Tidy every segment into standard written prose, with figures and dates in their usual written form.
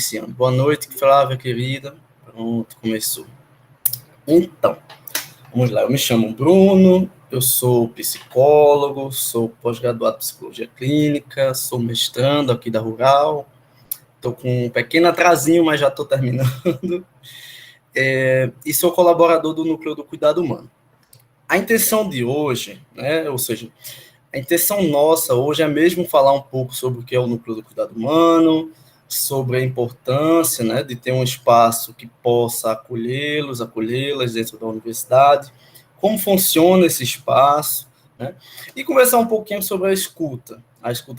iniciando. Boa noite, Flávia, querida. Pronto, começou. Então, vamos lá. Eu me chamo Bruno, eu sou psicólogo, sou pós-graduado em psicologia clínica, sou mestrando aqui da Rural. Estou com um pequeno atrasinho, mas já estou terminando. E sou colaborador do Núcleo do Cuidado Humano. A intenção de hoje, né, ou seja, a intenção nossa hoje é mesmo falar um pouco sobre o que é o Núcleo do Cuidado Humano, sobre a importância, né, de ter um espaço que possa acolhê-las dentro da universidade, como funciona esse espaço, né, e conversar um pouquinho sobre a escuta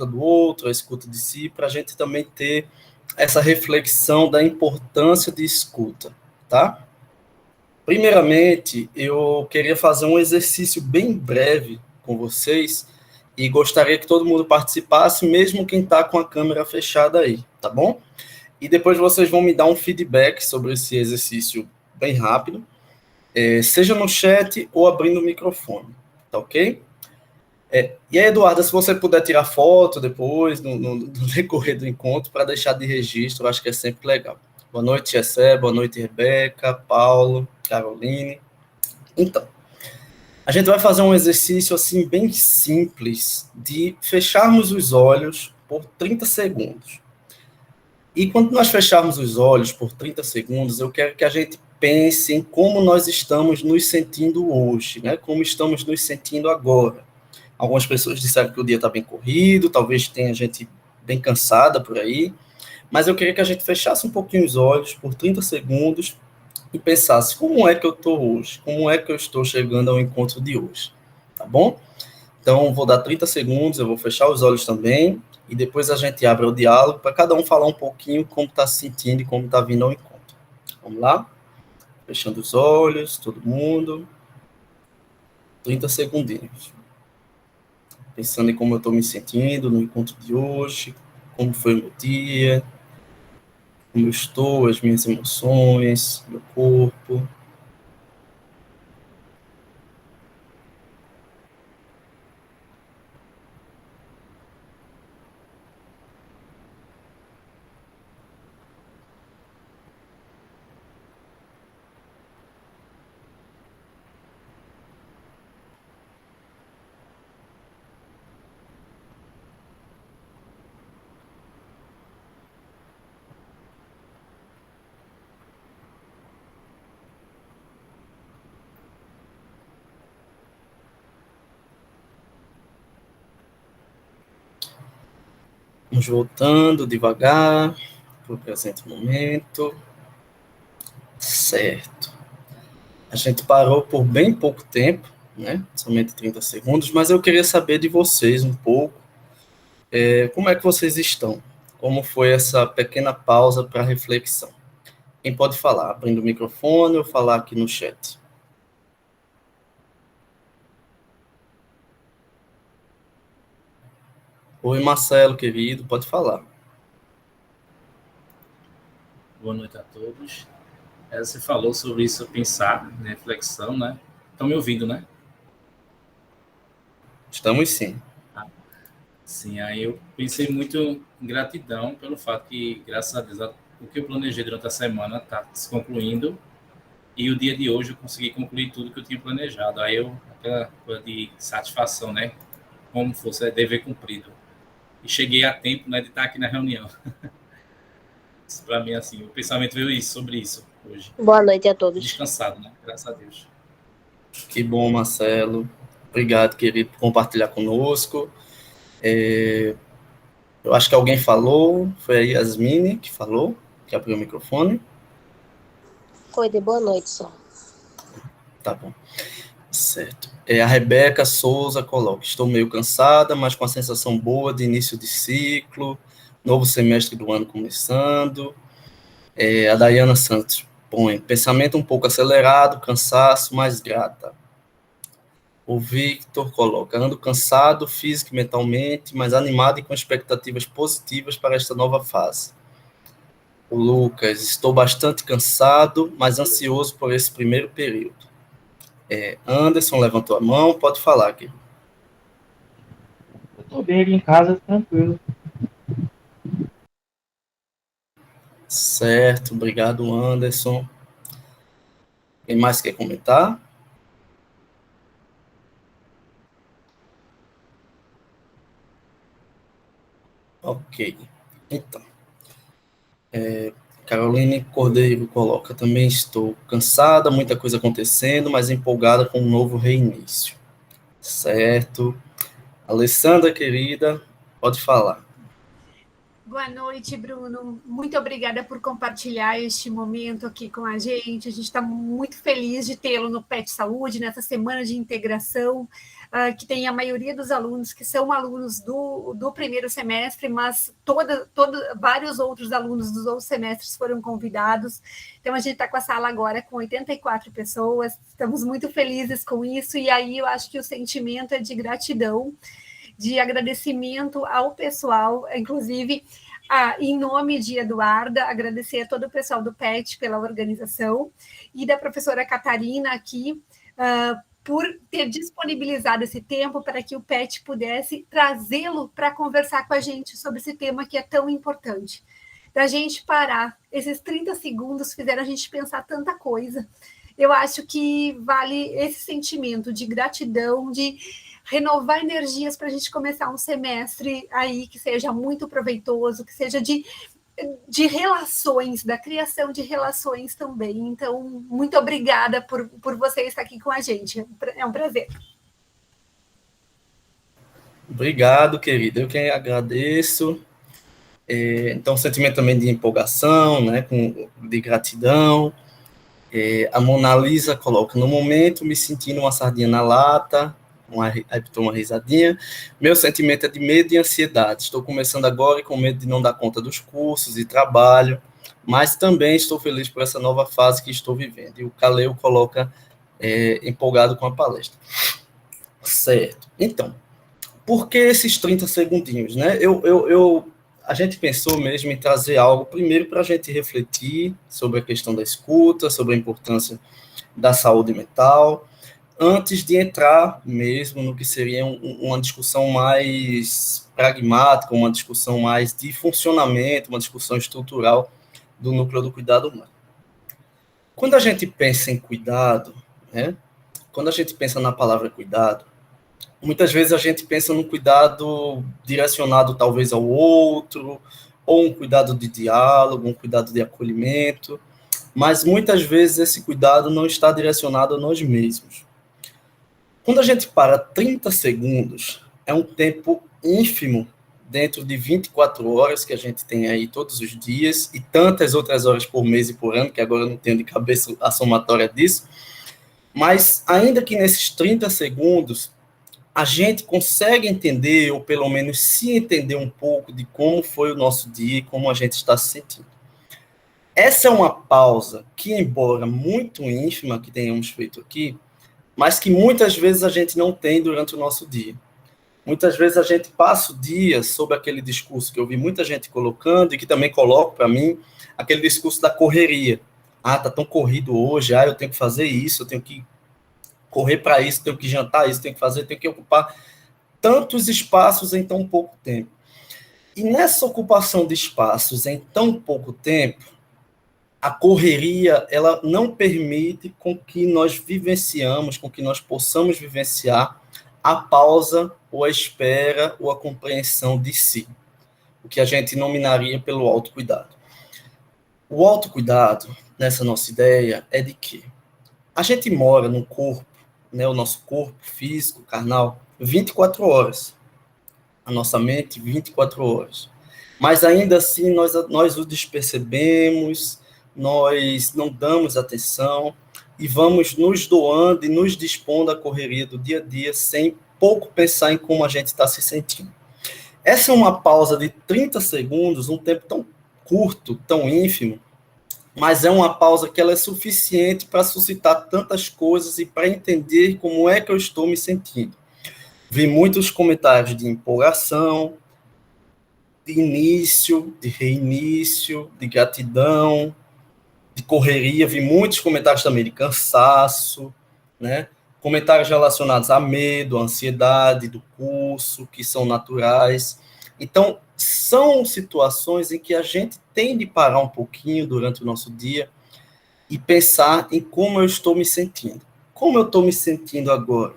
do outro, a escuta de si, para a gente também ter essa reflexão da importância de escuta, tá? Primeiramente, eu queria fazer um exercício bem breve com vocês e gostaria que todo mundo participasse, mesmo quem está com a câmera fechada aí, tá bom? E depois vocês vão me dar um feedback sobre esse exercício bem rápido, seja no chat ou abrindo o microfone, tá ok? E aí, Eduarda, se você puder tirar foto depois, no decorrer do encontro, para deixar de registro, eu acho que é sempre legal. Boa noite, Jessé, boa noite, Rebeca, Paulo, Caroline. Então, a gente vai fazer um exercício assim bem simples de fecharmos os olhos por 30 segundos. E quando nós fecharmos os olhos por 30 segundos, eu quero que a gente pense em como nós estamos nos sentindo hoje, né? Como estamos nos sentindo agora. Algumas pessoas disseram que o dia está bem corrido, talvez tenha gente bem cansada por aí, mas eu queria que a gente fechasse um pouquinho os olhos por 30 segundos e pensasse, como é que eu estou hoje? Como é que eu estou chegando ao encontro de hoje? Tá bom? Então, vou dar 30 segundos, eu vou fechar os olhos também, e depois a gente abre o diálogo para cada um falar um pouquinho como está se sentindo e como está vindo ao encontro. Vamos lá? Fechando os olhos, todo mundo. 30 segundinhos. Pensando em como eu estou me sentindo no encontro de hoje, como foi o meu dia, como eu estou, as minhas emoções, meu corpo. Vamos voltando devagar para o presente momento. Certo. A gente parou por bem pouco tempo, né? Somente 30 segundos, mas eu queria saber de vocês um pouco, como é que vocês estão? Como foi essa pequena pausa para reflexão? Quem pode falar? Abrindo o microfone ou falar aqui no chat? Oi, Marcelo, querido, pode falar. Boa noite a todos. Você falou sobre isso, pensar, né, reflexão, né? Estão me ouvindo, né? Estamos sim. Sim, aí eu pensei muito em gratidão pelo fato que, graças a Deus, o que eu planejei durante a semana está se concluindo e o dia de hoje eu consegui concluir tudo que eu tinha planejado. Aí aquela coisa de satisfação, né? Como fosse dever cumprido. E cheguei a tempo, né, de estar aqui na reunião. Para mim, assim, o pensamento veio sobre isso hoje. Boa noite a todos. Descansado, né? Graças a Deus. Que bom, Marcelo. Obrigado, querido, por compartilhar conosco. Eu acho que alguém falou, foi a Yasmine que falou, que abriu o microfone. Foi de boa noite só. Tá bom. Certo. A Rebeca Souza coloca: estou meio cansada, mas com a sensação boa de início de ciclo, novo semestre do ano começando. A Dayana Santos põe: pensamento um pouco acelerado, cansaço, mas grata. O Victor coloca: ando cansado físico e mentalmente, mas animado e com expectativas positivas para esta nova fase. O Lucas: estou bastante cansado, mas ansioso por esse primeiro período. Anderson levantou a mão, pode falar aqui. Eu tô bem aqui em casa, tranquilo. Certo, obrigado, Anderson. Quem mais quer comentar? Ok. Então, Caroline Cordeiro coloca, também estou cansada, muita coisa acontecendo, mas empolgada com um novo reinício. Certo. Alessandra, querida, pode falar. Boa noite, Bruno. Muito obrigada por compartilhar este momento aqui com a gente. A gente está muito feliz de tê-lo no PET Saúde, nessa semana de integração, que tem a maioria dos alunos que são alunos do primeiro semestre, mas vários outros alunos dos outros semestres foram convidados. Então, a gente está com a sala agora com 84 pessoas, estamos muito felizes com isso, e aí eu acho que o sentimento é de gratidão, de agradecimento ao pessoal, inclusive, em nome de Eduarda, agradecer a todo o pessoal do PET pela organização e da professora Catarina aqui, por ter disponibilizado esse tempo para que o PET pudesse trazê-lo para conversar com a gente sobre esse tema que é tão importante. Da gente parar, esses 30 segundos fizeram a gente pensar tanta coisa. Eu acho que vale esse sentimento de gratidão, de renovar energias para a gente começar um semestre aí que seja muito proveitoso, que seja de relações, da criação de relações também. Então, muito obrigada por você estar aqui com a gente. É um prazer. Obrigado, querida. Eu que agradeço. Então, sentimento também de empolgação, né, de gratidão. A Mona Lisa coloca, no momento, me sentindo uma sardinha na lata, aí botou uma risadinha. Meu sentimento é de medo e ansiedade. Estou começando agora e com medo de não dar conta dos cursos e trabalho, mas também estou feliz por essa nova fase que estou vivendo. E o Caleu coloca empolgado com a palestra. Certo. Então, por que esses 30 segundinhos, né? A gente pensou mesmo em trazer algo, primeiro, para a gente refletir sobre a questão da escuta, sobre a importância da saúde mental, antes de entrar mesmo no que seria uma discussão mais pragmática, uma discussão mais de funcionamento, uma discussão estrutural do núcleo do cuidado humano. Quando a gente pensa em cuidado, né, quando a gente pensa na palavra cuidado, muitas vezes a gente pensa num cuidado direcionado talvez ao outro, ou um cuidado de diálogo, um cuidado de acolhimento, mas muitas vezes esse cuidado não está direcionado a nós mesmos. Quando a gente para 30 segundos, é um tempo ínfimo dentro de 24 horas que a gente tem aí todos os dias, e tantas outras horas por mês e por ano, que agora eu não tenho de cabeça a somatória disso, mas ainda que nesses 30 segundos, a gente consegue entender, ou pelo menos se entender um pouco de como foi o nosso dia e como a gente está se sentindo. Essa é uma pausa que, embora muito ínfima que tenhamos feito aqui, mas que muitas vezes a gente não tem durante o nosso dia. Muitas vezes a gente passa o dia sob aquele discurso que eu vi muita gente colocando, e que também coloco para mim, aquele discurso da correria. Tá tão corrido hoje, eu tenho que fazer isso, eu tenho que correr para isso, tenho que jantar isso, tenho que fazer, tenho que ocupar tantos espaços em tão pouco tempo. E nessa ocupação de espaços em tão pouco tempo, a correria, ela não permite com que nós vivenciamos, com que nós possamos vivenciar a pausa, ou a espera, ou a compreensão de si, o que a gente nominaria pelo autocuidado. O autocuidado, nessa nossa ideia, é de que a gente mora no corpo, né, o nosso corpo físico, carnal, 24 horas. A nossa mente, 24 horas. Mas ainda assim, nós o despercebemos, nós não damos atenção e vamos nos doando e nos dispondo à correria do dia a dia sem pouco pensar em como a gente está se sentindo. Essa é uma pausa de 30 segundos, um tempo tão curto, tão ínfimo, mas é uma pausa que ela é suficiente para suscitar tantas coisas e para entender como é que eu estou me sentindo. Vi muitos comentários de empolgação, de início, de reinício, de gratidão, de correria, vi muitos comentários também de cansaço, né? Comentários relacionados a medo, a ansiedade do curso, que são naturais, Então, são situações em que a gente tem de parar um pouquinho durante o nosso dia e pensar em como eu estou me sentindo. Como eu estou me sentindo agora?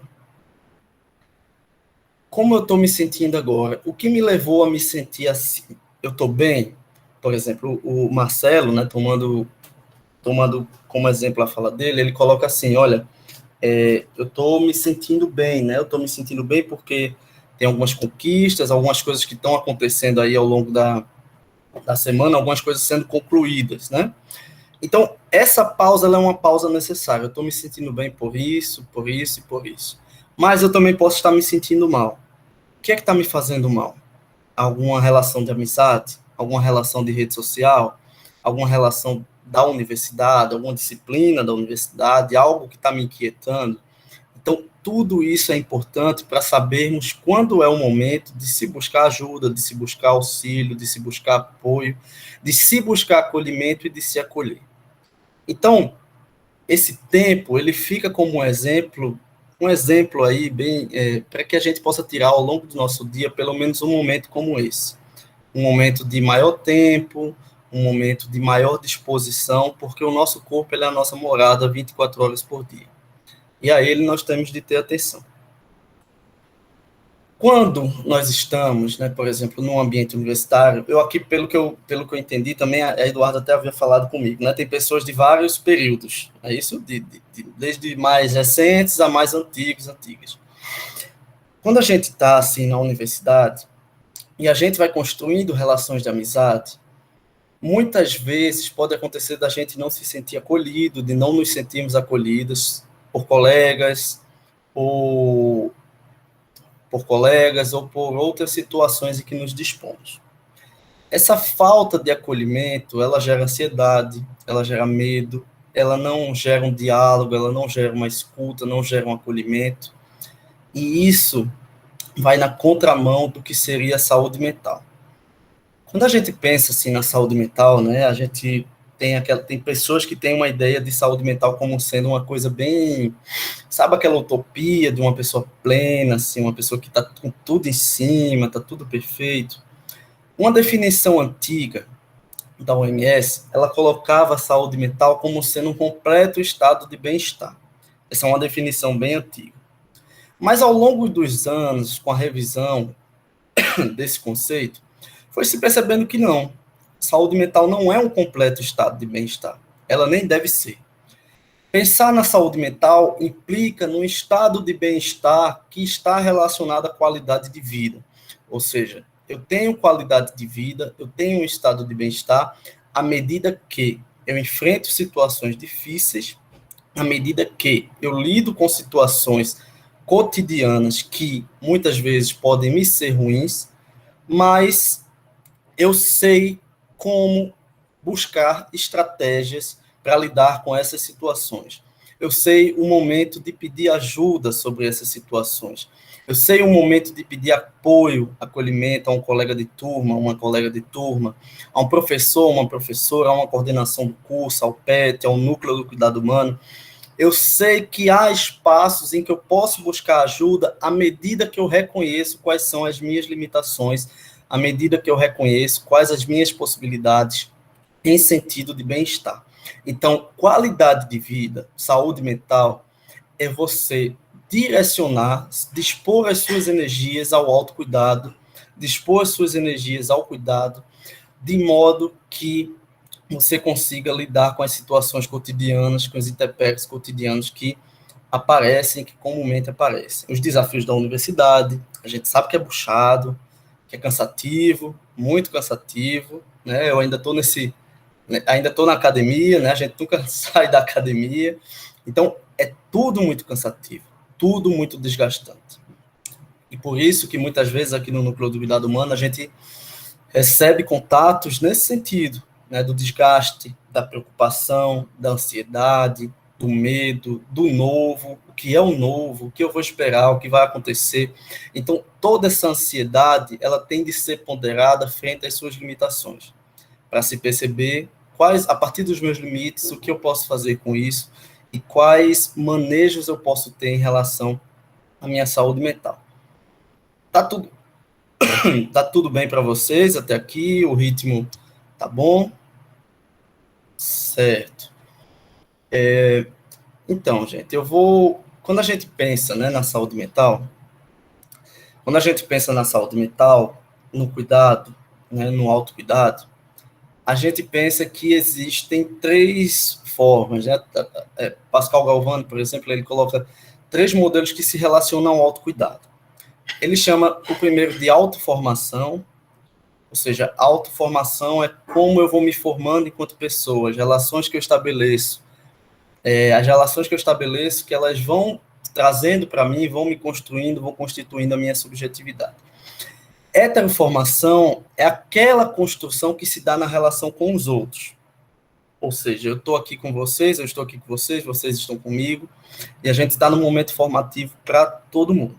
Como eu estou me sentindo agora? O que me levou a me sentir assim? Eu estou bem? Por exemplo, o Marcelo, né, tomando como exemplo a fala dele, ele coloca assim, olha, eu estou me sentindo bem, né? Eu estou me sentindo bem porque tem algumas conquistas, algumas coisas que estão acontecendo aí ao longo da semana, algumas coisas sendo concluídas, né? Então, essa pausa, ela é uma pausa necessária. Eu estou me sentindo bem por isso, por isso e por isso. Mas eu também posso estar me sentindo mal. O que é que está me fazendo mal? Alguma relação de amizade? Alguma relação de rede social? Alguma relação da universidade? Alguma disciplina da universidade? Algo que está me inquietando? Então, tudo isso é importante para sabermos quando é o momento de se buscar ajuda, de se buscar auxílio, de se buscar apoio, de se buscar acolhimento e de se acolher. Então, esse tempo, ele fica como um exemplo aí, bem, para que a gente possa tirar ao longo do nosso dia, pelo menos um momento como esse. Um momento de maior tempo, um momento de maior disposição, porque o nosso corpo ele é a nossa morada 24 horas por dia. E a ele nós temos de ter atenção. Quando nós estamos, né, por exemplo, num ambiente universitário, eu aqui, pelo que eu entendi, também a Eduarda até havia falado comigo, né, tem pessoas de vários períodos, é isso? Desde mais recentes a mais antigas. Quando a gente está, assim, na universidade, e a gente vai construindo relações de amizade, muitas vezes pode acontecer da gente não se sentir acolhido, de não nos sentirmos acolhidos por colegas, por colegas ou por outras situações em que nos dispomos. Essa falta de acolhimento, ela gera ansiedade, ela gera medo, ela não gera um diálogo, ela não gera uma escuta, não gera um acolhimento, e isso vai na contramão do que seria a saúde mental. Quando a gente pensa assim na saúde mental, né, a gente tem pessoas que têm uma ideia de saúde mental como sendo uma coisa bem, sabe aquela utopia de uma pessoa plena, assim, uma pessoa que está com tudo em cima, está tudo perfeito. Uma definição antiga da OMS, ela colocava a saúde mental como sendo um completo estado de bem-estar. Essa é uma definição bem antiga. Mas ao longo dos anos, com a revisão desse conceito, foi se percebendo que não. Saúde mental não é um completo estado de bem-estar. Ela nem deve ser. Pensar na saúde mental implica num estado de bem-estar que está relacionado à qualidade de vida. Ou seja, eu tenho qualidade de vida, eu tenho um estado de bem-estar à medida que eu enfrento situações difíceis, à medida que eu lido com situações cotidianas que muitas vezes podem me ser ruins, mas eu sei como buscar estratégias para lidar com essas situações. Eu sei o momento de pedir ajuda sobre essas situações. Eu sei o momento de pedir apoio, acolhimento a um colega de turma, uma colega de turma, a um professor, uma professora, a uma coordenação do curso, ao PET, ao núcleo do cuidado humano. Eu sei que há espaços em que eu posso buscar ajuda à medida que eu reconheço quais são as minhas limitações, à medida que eu reconheço quais as minhas possibilidades em sentido de bem-estar. Então, qualidade de vida, saúde mental, é você direcionar, dispor as suas energias ao autocuidado, dispor as suas energias ao cuidado, de modo que você consiga lidar com as situações cotidianas, com os intempéries cotidianos que aparecem, que comumente aparecem. Os desafios da universidade, a gente sabe que é puxado, que é cansativo, muito cansativo, né? Eu ainda estou ainda estou na academia, né? A gente nunca sai da academia, então é tudo muito cansativo, tudo muito desgastante. E por isso que muitas vezes aqui no Núcleo do Cuidado Humano a gente recebe contatos nesse sentido, né? Do desgaste, da preocupação, da ansiedade, do medo, do novo, o que é o novo, o que eu vou esperar, o que vai acontecer. Então, toda essa ansiedade, ela tem de ser ponderada frente às suas limitações, para se perceber a partir dos meus limites, o que eu posso fazer com isso e quais manejos eu posso ter em relação à minha saúde mental. Tá tudo Tá tudo bem para vocês até aqui? O ritmo tá bom? Certo. Então, gente, quando a gente pensa, né, na saúde mental, quando a gente pensa na saúde mental, no cuidado, né, no autocuidado, a gente pensa que existem 3 formas, né? Pascal Galvani, por exemplo, ele coloca 3 modelos que se relacionam ao autocuidado. Ele chama o primeiro de autoformação, ou seja, autoformação é como eu vou me formando enquanto pessoa, as relações que eu estabeleço. As relações que eu estabeleço, que elas vão trazendo para mim, vão me construindo, vão constituindo a minha subjetividade. Heteroformação é aquela construção que se dá na relação com os outros. Ou seja, eu estou aqui com vocês, eu estou aqui com vocês, vocês estão comigo, e a gente está num momento formativo para todo mundo.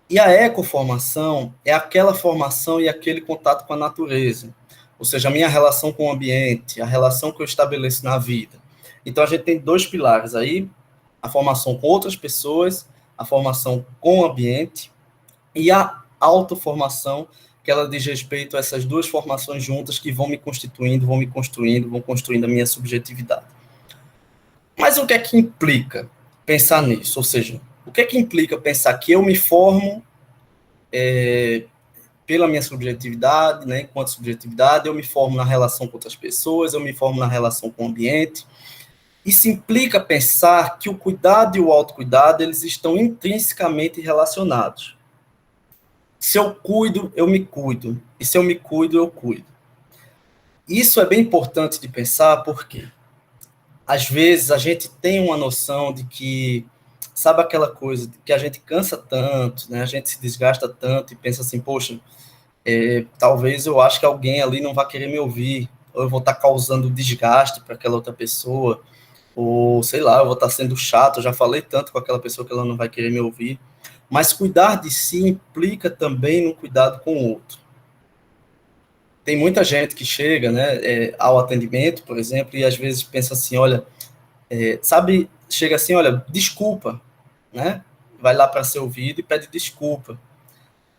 E a ecoformação é aquela formação e aquele contato com a natureza, ou seja, a minha relação com o ambiente, a relação que eu estabeleço na vida. Então, a gente tem 2 pilares aí, a formação com outras pessoas, a formação com o ambiente, e a autoformação, que ela diz respeito a essas 2 formações juntas que vão me constituindo, vão me construindo, vão construindo a minha subjetividade. Mas o que é que implica pensar nisso? Ou seja, o que é que implica pensar que eu me formo pela minha subjetividade, né, enquanto subjetividade, eu me formo na relação com outras pessoas, eu me formo na relação com o ambiente. Isso implica pensar que o cuidado e o autocuidado, eles estão intrinsecamente relacionados. Se eu cuido, eu me cuido. E se eu me cuido, eu cuido. Isso é bem importante de pensar, porque às vezes a gente tem uma noção de que, sabe aquela coisa, de que a gente cansa tanto, né? A gente se desgasta tanto e pensa assim, poxa, talvez eu acho que alguém ali não vai querer me ouvir, ou eu vou estar causando desgaste para aquela outra pessoa, ou sei lá, eu vou estar sendo chato, eu já falei tanto com aquela pessoa que ela não vai querer me ouvir. Mas cuidar de si implica também no cuidado com o outro. Tem muita gente que chega, né, ao atendimento, por exemplo, e às vezes pensa assim, olha, chega assim, olha, desculpa, né? Vai lá para ser ouvido e pede desculpa.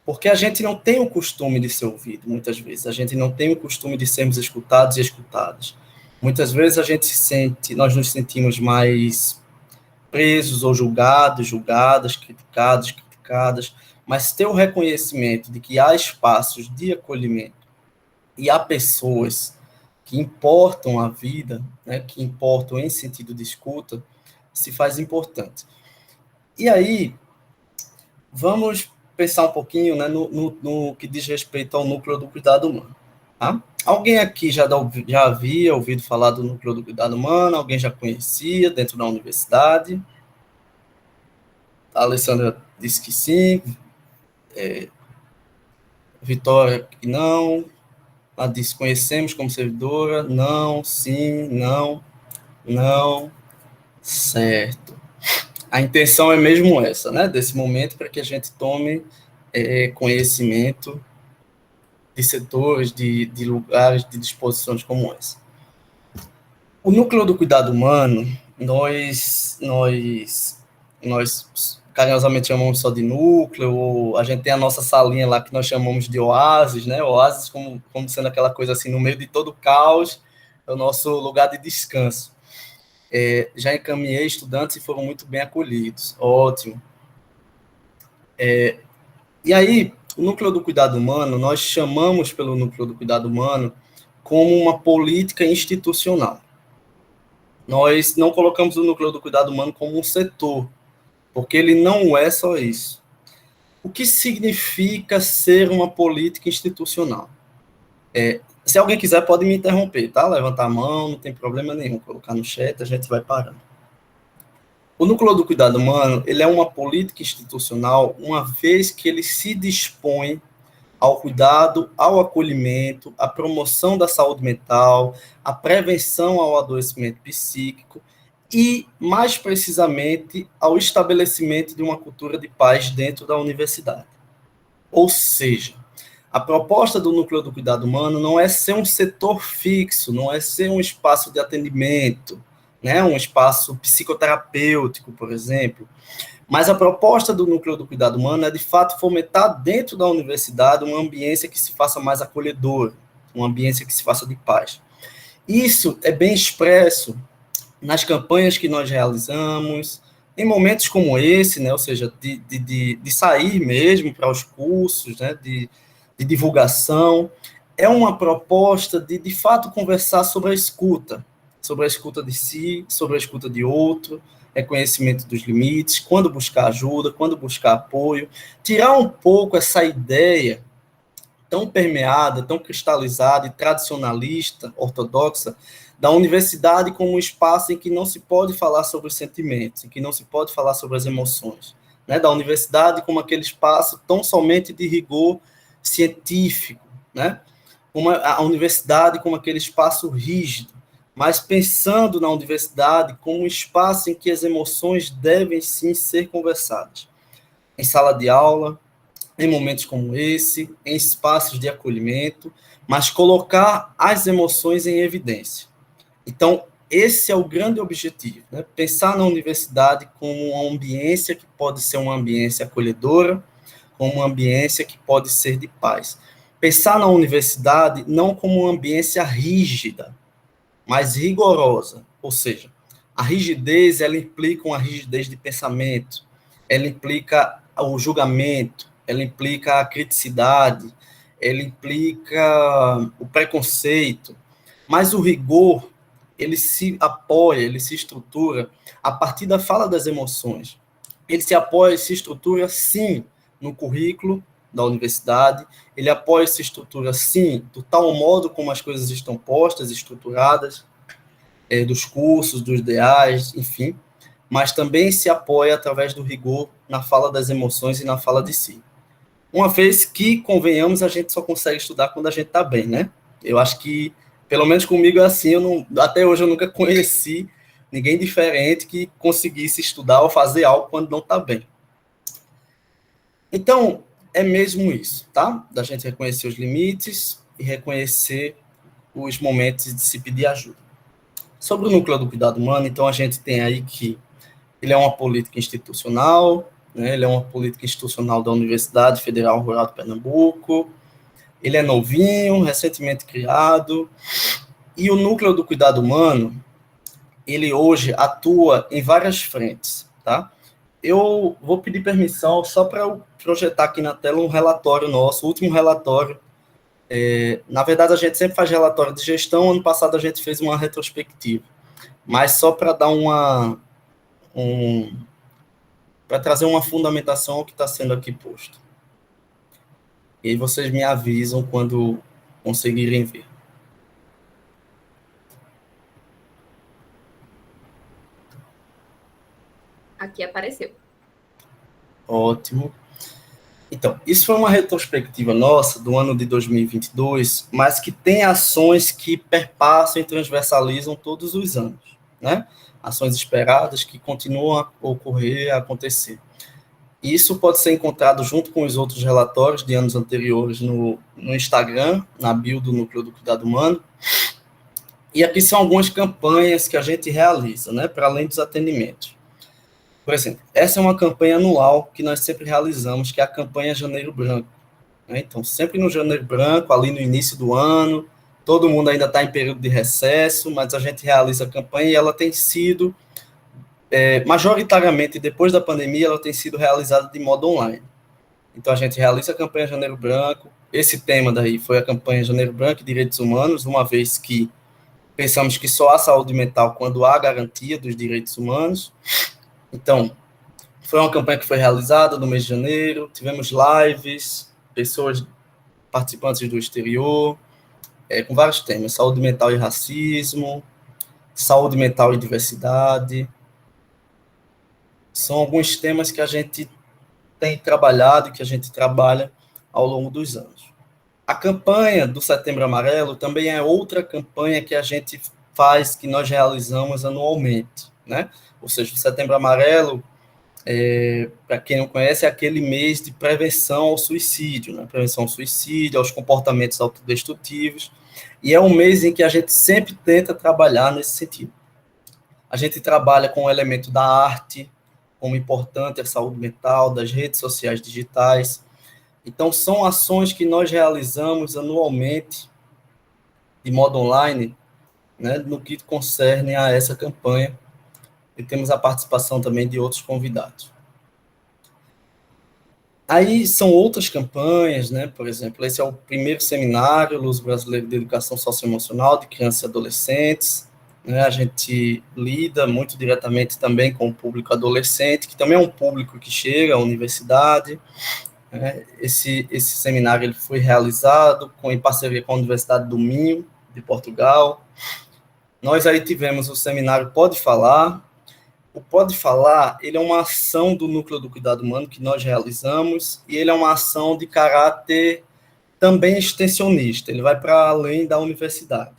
Porque a gente não tem o costume de ser ouvido, muitas vezes. A gente não tem o costume de sermos escutados e escutadas. Muitas vezes nós nos sentimos mais presos ou julgadas, criticadas, mas ter o reconhecimento de que há espaços de acolhimento e há pessoas que importam a vida, né, que importam em sentido de escuta, se faz importante. E aí, vamos pensar um pouquinho, né, no que diz respeito ao núcleo do cuidado humano. Tá? Alguém aqui já havia ouvido falar do núcleo do cuidado humano? Alguém já conhecia dentro da universidade? A Alessandra disse que sim. Vitória, que não. Ela disse, conhecemos como servidora. Não, sim, não. Certo. A intenção é mesmo essa, né? Desse momento, para que a gente tome conhecimento de setores, de lugares, de disposições como essa. O núcleo do cuidado humano, nós carinhosamente chamamos só de núcleo, ou a gente tem a nossa salinha lá que nós chamamos de oásis, né? Oásis como sendo aquela coisa assim, no meio de todo o caos, é o nosso lugar de descanso. Já encaminhei estudantes e foram muito bem acolhidos. Ótimo. E aí, o núcleo do cuidado humano, nós chamamos pelo núcleo do cuidado humano como uma política institucional. Nós não colocamos o núcleo do cuidado humano como um setor, porque ele não é só isso. O que significa ser uma política institucional? Se alguém quiser, pode me interromper, tá? Levantar a mão, não tem problema nenhum. Colocar no chat, a gente vai parando. O núcleo do cuidado humano, ele é uma política institucional, uma vez que ele se dispõe ao cuidado, ao acolhimento, à promoção da saúde mental, à prevenção ao adoecimento psíquico e, mais precisamente, ao estabelecimento de uma cultura de paz dentro da universidade. Ou seja, a proposta do núcleo do cuidado humano não é ser um setor fixo, não é ser um espaço de atendimento, né? Um espaço psicoterapêutico, por exemplo. Mas a proposta do Núcleo do Cuidado Humano é, de fato, fomentar dentro da universidade uma ambiência que se faça mais acolhedora, uma ambiência que se faça de paz. Isso é bem expresso nas campanhas que nós realizamos, em momentos como esse, né, ou seja, de sair mesmo para os cursos, né, de divulgação. É uma proposta de fato, conversar sobre a escuta de si, sobre a escuta de outro, reconhecimento dos limites, quando buscar ajuda, quando buscar apoio, tirar um pouco essa ideia tão permeada, tão cristalizada e tradicionalista, ortodoxa, da universidade como um espaço em que não se pode falar sobre os sentimentos, em que não se pode falar sobre as emoções, né? Da universidade como aquele espaço tão somente de rigor científico, né? Como a universidade como aquele espaço rígido, mas pensando na universidade como um espaço em que as emoções devem sim ser conversadas. Em sala de aula, em momentos como esse, em espaços de acolhimento, mas colocar as emoções em evidência. Então, esse é o grande objetivo, né? Pensar na universidade como uma ambiência que pode ser uma ambiência acolhedora, como uma ambiência que pode ser de paz. Pensar na universidade não como uma ambiência rígida, mas rigorosa, ou seja, a rigidez, ela implica uma rigidez de pensamento, ela implica o julgamento, ela implica a criticidade, ela implica o preconceito, mas o rigor, ele se apoia, ele se estrutura a partir da fala das emoções. Ele se apoia, se estrutura, sim, no currículo da universidade, ele apoia, se estrutura, sim, do tal modo como as coisas estão postas, estruturadas, dos cursos, dos ideais, enfim, mas também se apoia através do rigor na fala das emoções e na fala de si. Uma vez que, convenhamos, a gente só consegue estudar quando a gente está bem, né? Eu acho que, pelo menos comigo é assim, até hoje eu nunca conheci ninguém diferente que conseguisse estudar ou fazer algo quando não está bem. Então, é mesmo isso, tá? Da gente reconhecer os limites e reconhecer os momentos de se pedir ajuda. Sobre o Núcleo do Cuidado Humano, então a gente tem aí que ele é uma política institucional, né? Ele é uma política institucional da Universidade Federal Rural de Pernambuco, ele é novinho, recentemente criado, e o Núcleo do Cuidado Humano, ele hoje atua em várias frentes, tá? Eu vou pedir permissão só para eu projetar aqui na tela um relatório nosso, o último relatório. Na verdade, a gente sempre faz relatório de gestão, ano passado a gente fez uma retrospectiva, mas só para dar para trazer uma fundamentação ao que está sendo aqui posto. E aí vocês me avisam quando conseguirem ver. Aqui apareceu. Ótimo. Então, isso foi uma retrospectiva nossa do ano de 2022, mas que tem ações que perpassam e transversalizam todos os anos, né? Ações esperadas que continuam a ocorrer, a acontecer. Isso pode ser encontrado junto com os outros relatórios de anos anteriores no Instagram, na bio do Núcleo do Cuidado Humano. E aqui são algumas campanhas que a gente realiza, né, para além dos atendimentos. Por exemplo, essa é uma campanha anual que nós sempre realizamos, que é a campanha Janeiro Branco, né? Então, sempre no Janeiro Branco, ali no início do ano, todo mundo ainda está em período de recesso, mas a gente realiza a campanha e ela tem sido, majoritariamente, depois da pandemia, ela tem sido realizada de modo online. Então, a gente realiza a campanha Janeiro Branco, esse tema daí foi a campanha Janeiro Branco e Direitos Humanos, uma vez que pensamos que só há saúde mental quando há garantia dos direitos humanos. Então, foi uma campanha que foi realizada no mês de janeiro, tivemos lives, pessoas participantes do exterior, com vários temas, saúde mental e racismo, saúde mental e diversidade. São alguns temas que a gente tem trabalhado e que a gente trabalha ao longo dos anos. A campanha do Setembro Amarelo também é outra campanha que a gente faz, que nós realizamos anualmente, né? Ou seja, o Setembro Amarelo, para quem não conhece, é aquele mês de prevenção ao suicídio, né? Prevenção ao suicídio, aos comportamentos autodestrutivos, e é um mês em que a gente sempre tenta trabalhar nesse sentido. A gente trabalha com o elemento da arte, como importante a saúde mental, das redes sociais digitais. Então, são ações que nós realizamos anualmente, de modo online, né, no que concerne a essa campanha. E temos a participação também de outros convidados. Aí são outras campanhas, né? Por exemplo, esse é o primeiro seminário Luso Brasileiro de Educação Socioemocional de Crianças e Adolescentes, né? A gente lida muito diretamente também com o público adolescente, que também é um público que chega à universidade, né? Esse seminário ele foi realizado em parceria com a Universidade do Minho, de Portugal. Nós aí tivemos o seminário Pode Falar. O Pode Falar, ele é uma ação do Núcleo do Cuidado Humano que nós realizamos, e ele é uma ação de caráter também extensionista, ele vai para além da universidade.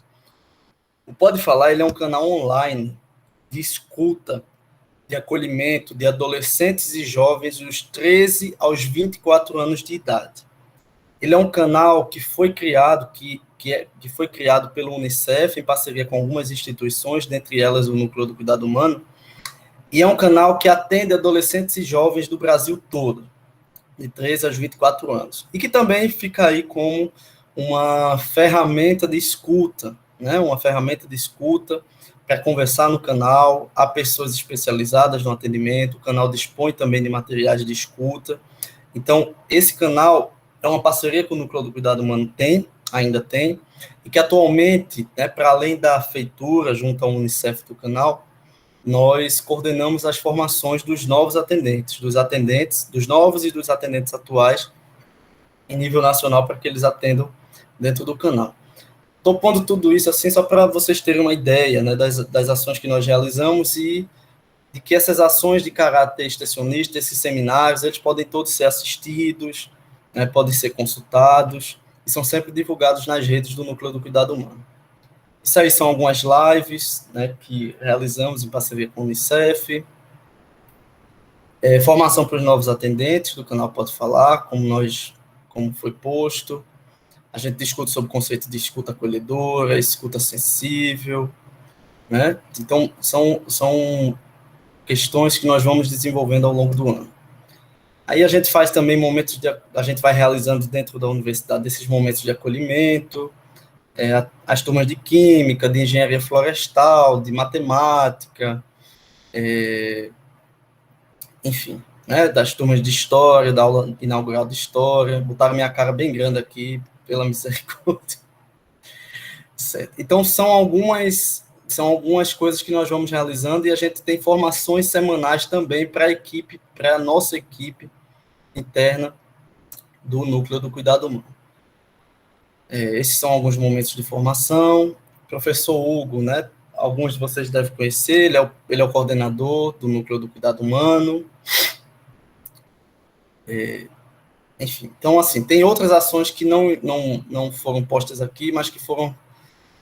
O Pode Falar, ele é um canal online de escuta, de acolhimento de adolescentes e jovens dos 13 aos 24 anos de idade. Ele é um canal que foi criado, que foi criado pelo Unicef, em parceria com algumas instituições, dentre elas o Núcleo do Cuidado Humano, e é um canal que atende adolescentes e jovens do Brasil todo, de 13 aos 24 anos. E que também fica aí como uma ferramenta de escuta, né? Uma ferramenta de escuta para conversar no canal. Há pessoas especializadas no atendimento, o canal dispõe também de materiais de escuta. Então, esse canal é uma parceria que o Núcleo do Cuidado Humano ainda tem, e que atualmente, né, para além da feitura junto ao Unicef do canal, nós coordenamos as formações dos novos atendentes, dos novos e dos atendentes atuais, em nível nacional, para que eles atendam dentro do canal. Estou pondo tudo isso assim só para vocês terem uma ideia, né, das ações que nós realizamos e de que essas ações de caráter extensionista, esses seminários, eles podem todos ser assistidos, né, podem ser consultados, e são sempre divulgados nas redes do Núcleo do Cuidado Humano. Isso aí são algumas lives, né, que realizamos em parceria com o Unicef. Formação para os novos atendentes do canal Pode Falar, como foi posto. A gente discute sobre o conceito de escuta acolhedora, escuta sensível, né? Então, são questões que nós vamos desenvolvendo ao longo do ano. Aí a gente faz também a gente vai realizando dentro da universidade esses momentos de acolhimento, as turmas de química, de engenharia florestal, de matemática, enfim, né, das turmas de história, da aula inaugural de história. Botaram minha cara bem grande aqui, pela misericórdia. Certo. Então, são algumas coisas que nós vamos realizando, e a gente tem formações semanais também para a nossa equipe interna do Núcleo do Cuidado Humano. Esses são alguns momentos de formação. Professor Hugo, né? Alguns de vocês devem conhecer, ele é o coordenador do Núcleo do Cuidado Humano. Enfim, então, assim, tem outras ações que não foram postas aqui, mas que foram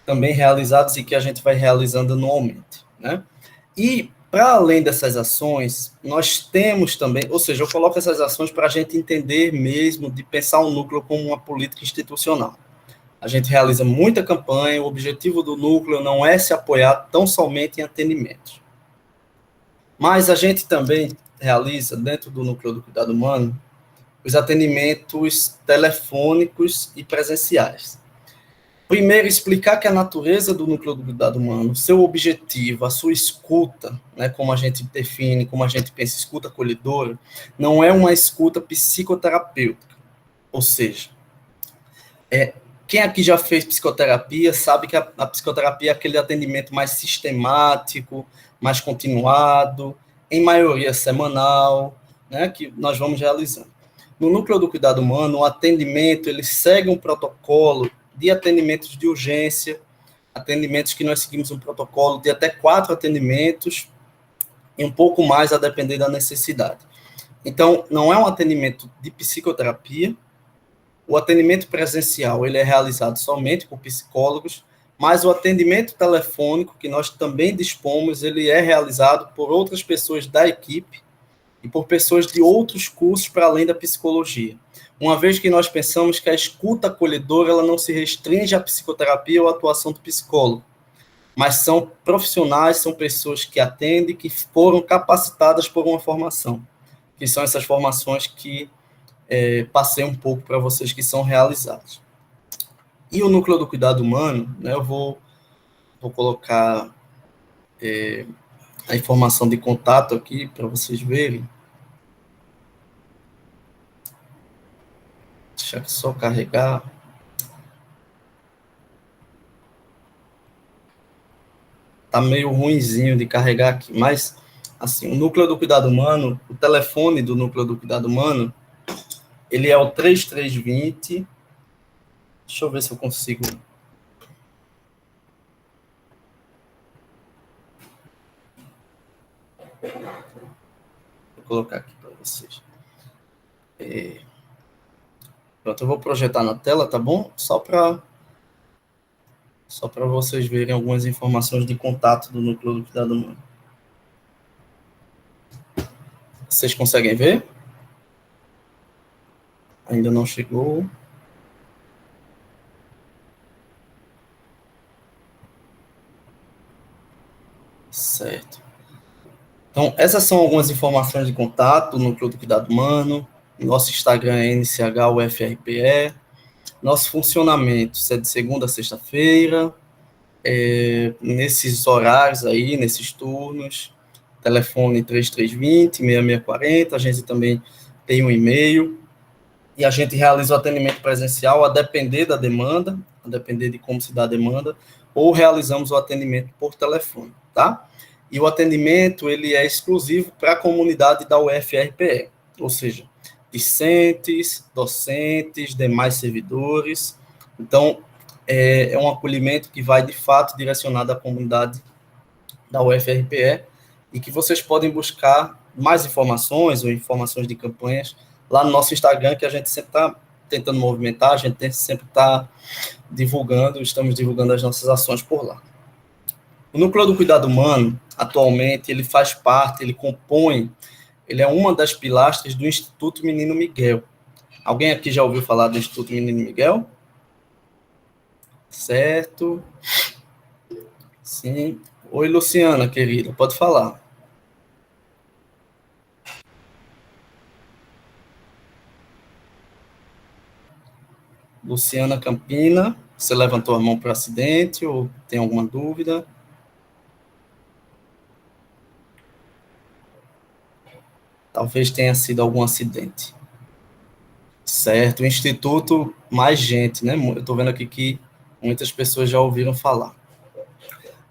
também realizadas e que a gente vai realizando anualmente, né? E, para além dessas ações, nós temos também, ou seja, eu coloco essas ações para a gente entender mesmo, de pensar o núcleo como uma política institucional. A gente realiza muita campanha, o objetivo do núcleo não é se apoiar tão somente em atendimentos. Mas a gente também realiza, dentro do Núcleo do Cuidado Humano, os atendimentos telefônicos e presenciais. Primeiro, explicar que a natureza do Núcleo do Cuidado Humano, seu objetivo, a sua escuta, né, como a gente define, como a gente pensa, escuta acolhedora, não é uma escuta psicoterapêutica. Ou seja, quem aqui já fez psicoterapia sabe que a psicoterapia é aquele atendimento mais sistemático, mais continuado, em maioria semanal, né, que nós vamos realizando. No Núcleo do Cuidado Humano, o atendimento, ele segue um protocolo de atendimentos de urgência, atendimentos que nós seguimos um protocolo de até 4 atendimentos, e um pouco mais a depender da necessidade. Então, não é um atendimento de psicoterapia. O atendimento presencial, ele é realizado somente por psicólogos, mas o atendimento telefônico, que nós também dispomos, ele é realizado por outras pessoas da equipe e por pessoas de outros cursos para além da psicologia. Uma vez que nós pensamos que a escuta acolhedora, ela não se restringe à psicoterapia ou à atuação do psicólogo, mas são profissionais, são pessoas que atendem, que foram capacitadas por uma formação, que são essas formações que passei um pouco para vocês que são realizadas. E o núcleo do cuidado humano, né, eu vou colocar a informação de contato aqui para vocês verem. Deixa eu só carregar. Tá meio ruinzinho de carregar aqui, mas assim, o núcleo do cuidado humano, o telefone do núcleo do cuidado humano, ele é o 3320. Deixa eu ver se eu consigo. Vou colocar aqui para vocês. Pronto, eu vou projetar na tela, tá bom? Só para vocês verem algumas informações de contato do núcleo do cuidado humano. Vocês conseguem ver? Ainda não chegou. Certo. Então, essas são algumas informações de contato do núcleo do cuidado humano. Nosso Instagram é NCHUFRPE. Nosso funcionamento é de segunda a sexta-feira, nesses horários aí, nesses turnos. Telefone 3320-6640. A gente também tem um e-mail. E a gente realiza o atendimento presencial a depender da demanda, a depender de como se dá a demanda, ou realizamos o atendimento por telefone, tá? E o atendimento, ele é exclusivo para a comunidade da UFRPE, ou seja, discentes, docentes, demais servidores. Então, é um acolhimento que vai, de fato, direcionado à comunidade da UFRPE e que vocês podem buscar mais informações ou informações de campanhas lá no nosso Instagram, que a gente sempre está tentando movimentar, a gente sempre está divulgando, estamos divulgando as nossas ações por lá. O Núcleo do Cuidado Humano, atualmente, ele faz parte, ele compõe, ele é uma das pilastras do Instituto Menino Miguel. Alguém aqui já ouviu falar do Instituto Menino Miguel? Certo. Sim. Oi, Luciana, querida, pode falar. Luciana Campina, você levantou a mão para o acidente ou tem alguma dúvida? Talvez tenha sido algum acidente. Certo, o Instituto, mais gente, né? Eu estou vendo aqui que muitas pessoas já ouviram falar.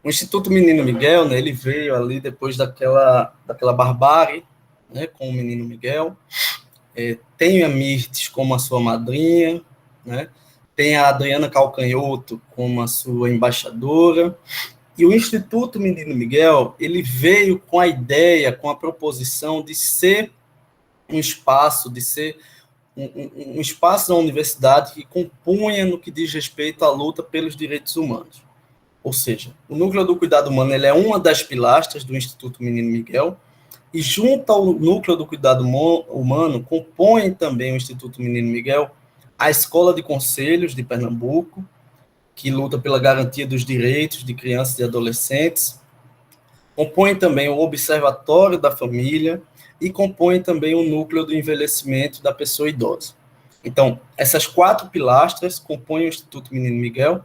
O Instituto Menino Miguel, né, ele veio ali depois daquela barbárie, né, com o Menino Miguel. Tem a Mirtes como a sua madrinha, né? Tem a Adriana Calcanhoto como a sua embaixadora. E o Instituto Menino Miguel, ele veio com a ideia, com a proposição de ser um espaço, de ser um espaço na universidade que compunha no que diz respeito à luta pelos direitos humanos. Ou seja, o Núcleo do Cuidado Humano ele é uma das pilastras do Instituto Menino Miguel, e junto ao Núcleo do Cuidado Humano, compõem também o Instituto Menino Miguel a Escola de Conselhos de Pernambuco, que luta pela garantia dos direitos de crianças e adolescentes, compõe também o Observatório da Família e compõe também o Núcleo do Envelhecimento da Pessoa Idosa. Então, essas 4 pilastras compõem o Instituto Menino Miguel,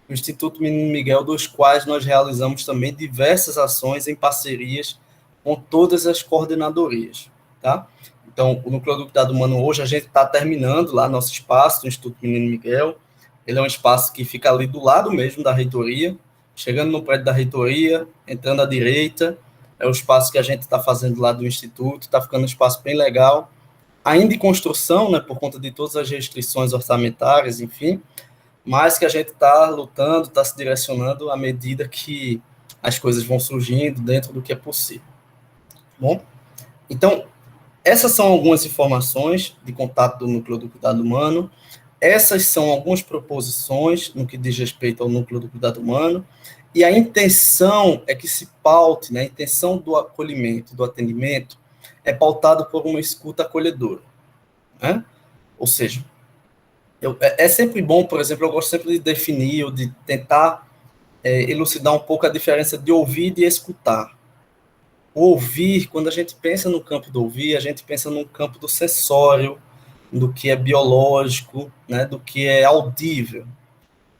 o Instituto Menino Miguel, dos quais nós realizamos também diversas ações em parcerias com todas as coordenadorias, tá? Então, o Núcleo do Cuidado Humano, hoje, a gente está terminando lá nosso espaço, no Instituto Menino Miguel. Ele é um espaço que fica ali do lado mesmo da reitoria, chegando no prédio da reitoria, entrando à direita, é o espaço que a gente está fazendo lá do Instituto, está ficando um espaço bem legal, ainda em construção, né, por conta de todas as restrições orçamentárias, enfim, mas que a gente está lutando, está se direcionando à medida que as coisas vão surgindo dentro do que é possível. Bom, então, essas são algumas informações de contato do Núcleo do Cuidado Humano. Essas são algumas proposições no que diz respeito ao Núcleo do Cuidado Humano, e a intenção é que se paute, né, a intenção do acolhimento, do atendimento, é pautado por uma escuta acolhedora, né? Ou seja, é sempre bom, por exemplo, eu gosto sempre de definir ou de tentar elucidar um pouco a diferença de ouvir e de escutar. O ouvir, quando a gente pensa no campo do ouvir, a gente pensa no campo do sensório, do que é biológico, né, do que é audível.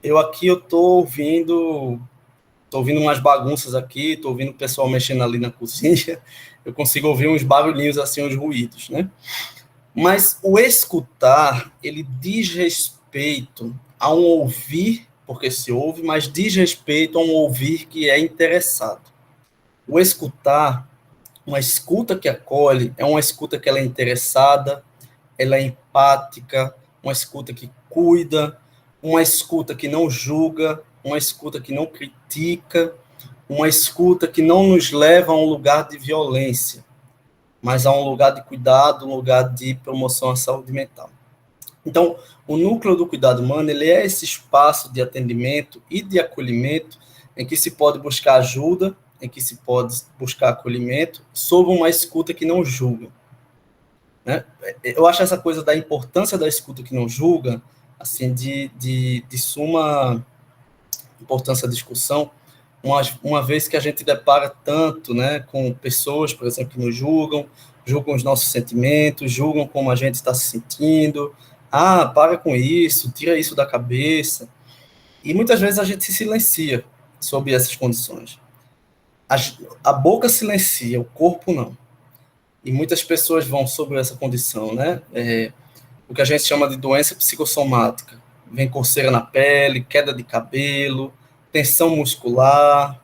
Eu estou ouvindo umas bagunças aqui, estou ouvindo o pessoal mexendo ali na cozinha, eu consigo ouvir uns barulhinhos assim, uns ruídos, né? Mas o escutar, ele diz respeito a um ouvir, porque se ouve, mas diz respeito a um ouvir que é interessado. O escutar, uma escuta que acolhe, é uma escuta que ela é interessada, ela é empática, uma escuta que cuida, uma escuta que não julga, uma escuta que não critica, uma escuta que não nos leva a um lugar de violência, mas a um lugar de cuidado, um lugar de promoção à saúde mental. Então, o núcleo do cuidado humano, ele é esse espaço de atendimento e de acolhimento em que se pode buscar ajuda, em que se pode buscar acolhimento, sob uma escuta que não julga. Né? Eu acho essa coisa da importância da escuta que não julga, assim, de suma importância da discussão, uma vez que a gente depara tanto, né, com pessoas, por exemplo, que nos julgam os nossos sentimentos, julgam como a gente está se sentindo, para com isso, tira isso da cabeça, e muitas vezes a gente se silencia sob essas condições. A boca silencia, o corpo não. E muitas pessoas vão sobre essa condição, né? O que a gente chama de doença psicossomática. Vem coceira na pele, queda de cabelo, tensão muscular,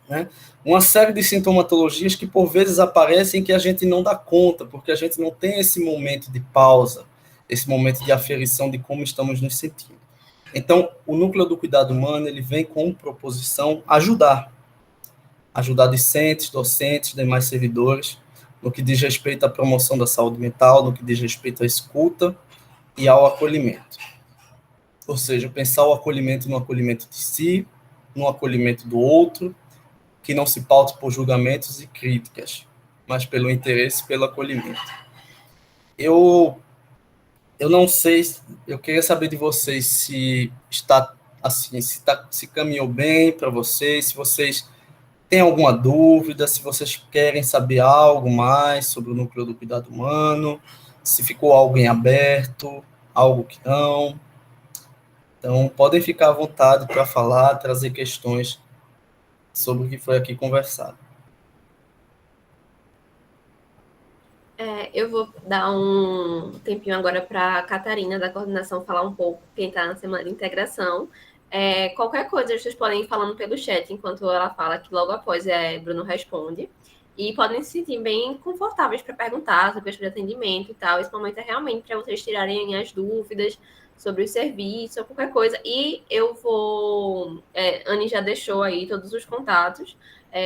né? Uma série de sintomatologias que por vezes aparecem que a gente não dá conta, porque a gente não tem esse momento de pausa, esse momento de aferição de como estamos nos sentindo. Então, o núcleo do cuidado humano, ele vem com proposição ajudar discentes, docentes, demais servidores, no que diz respeito à promoção da saúde mental, no que diz respeito à escuta e ao acolhimento. Ou seja, pensar o acolhimento no acolhimento de si, no acolhimento do outro, que não se paute por julgamentos e críticas, mas pelo interesse, pelo acolhimento. Eu não sei, eu queria saber de vocês se está assim, se caminhou bem para vocês, se vocês têm alguma dúvida, se vocês querem saber algo mais sobre o núcleo do cuidado humano, se ficou algo em aberto, algo que não. Então, podem ficar à vontade para falar, trazer questões sobre o que foi aqui conversado. Eu vou dar um tempinho agora para a Catarina, da coordenação, falar um pouco, quem está na semana de integração. Qualquer coisa, vocês podem ir falando pelo chat, enquanto ela fala, que logo após Bruno responde. E podem se sentir bem confortáveis para perguntar sobre questão de atendimento e tal. Esse momento é realmente para vocês tirarem as dúvidas sobre o serviço ou qualquer coisa. E eu vou... Anne já deixou aí todos os contatos,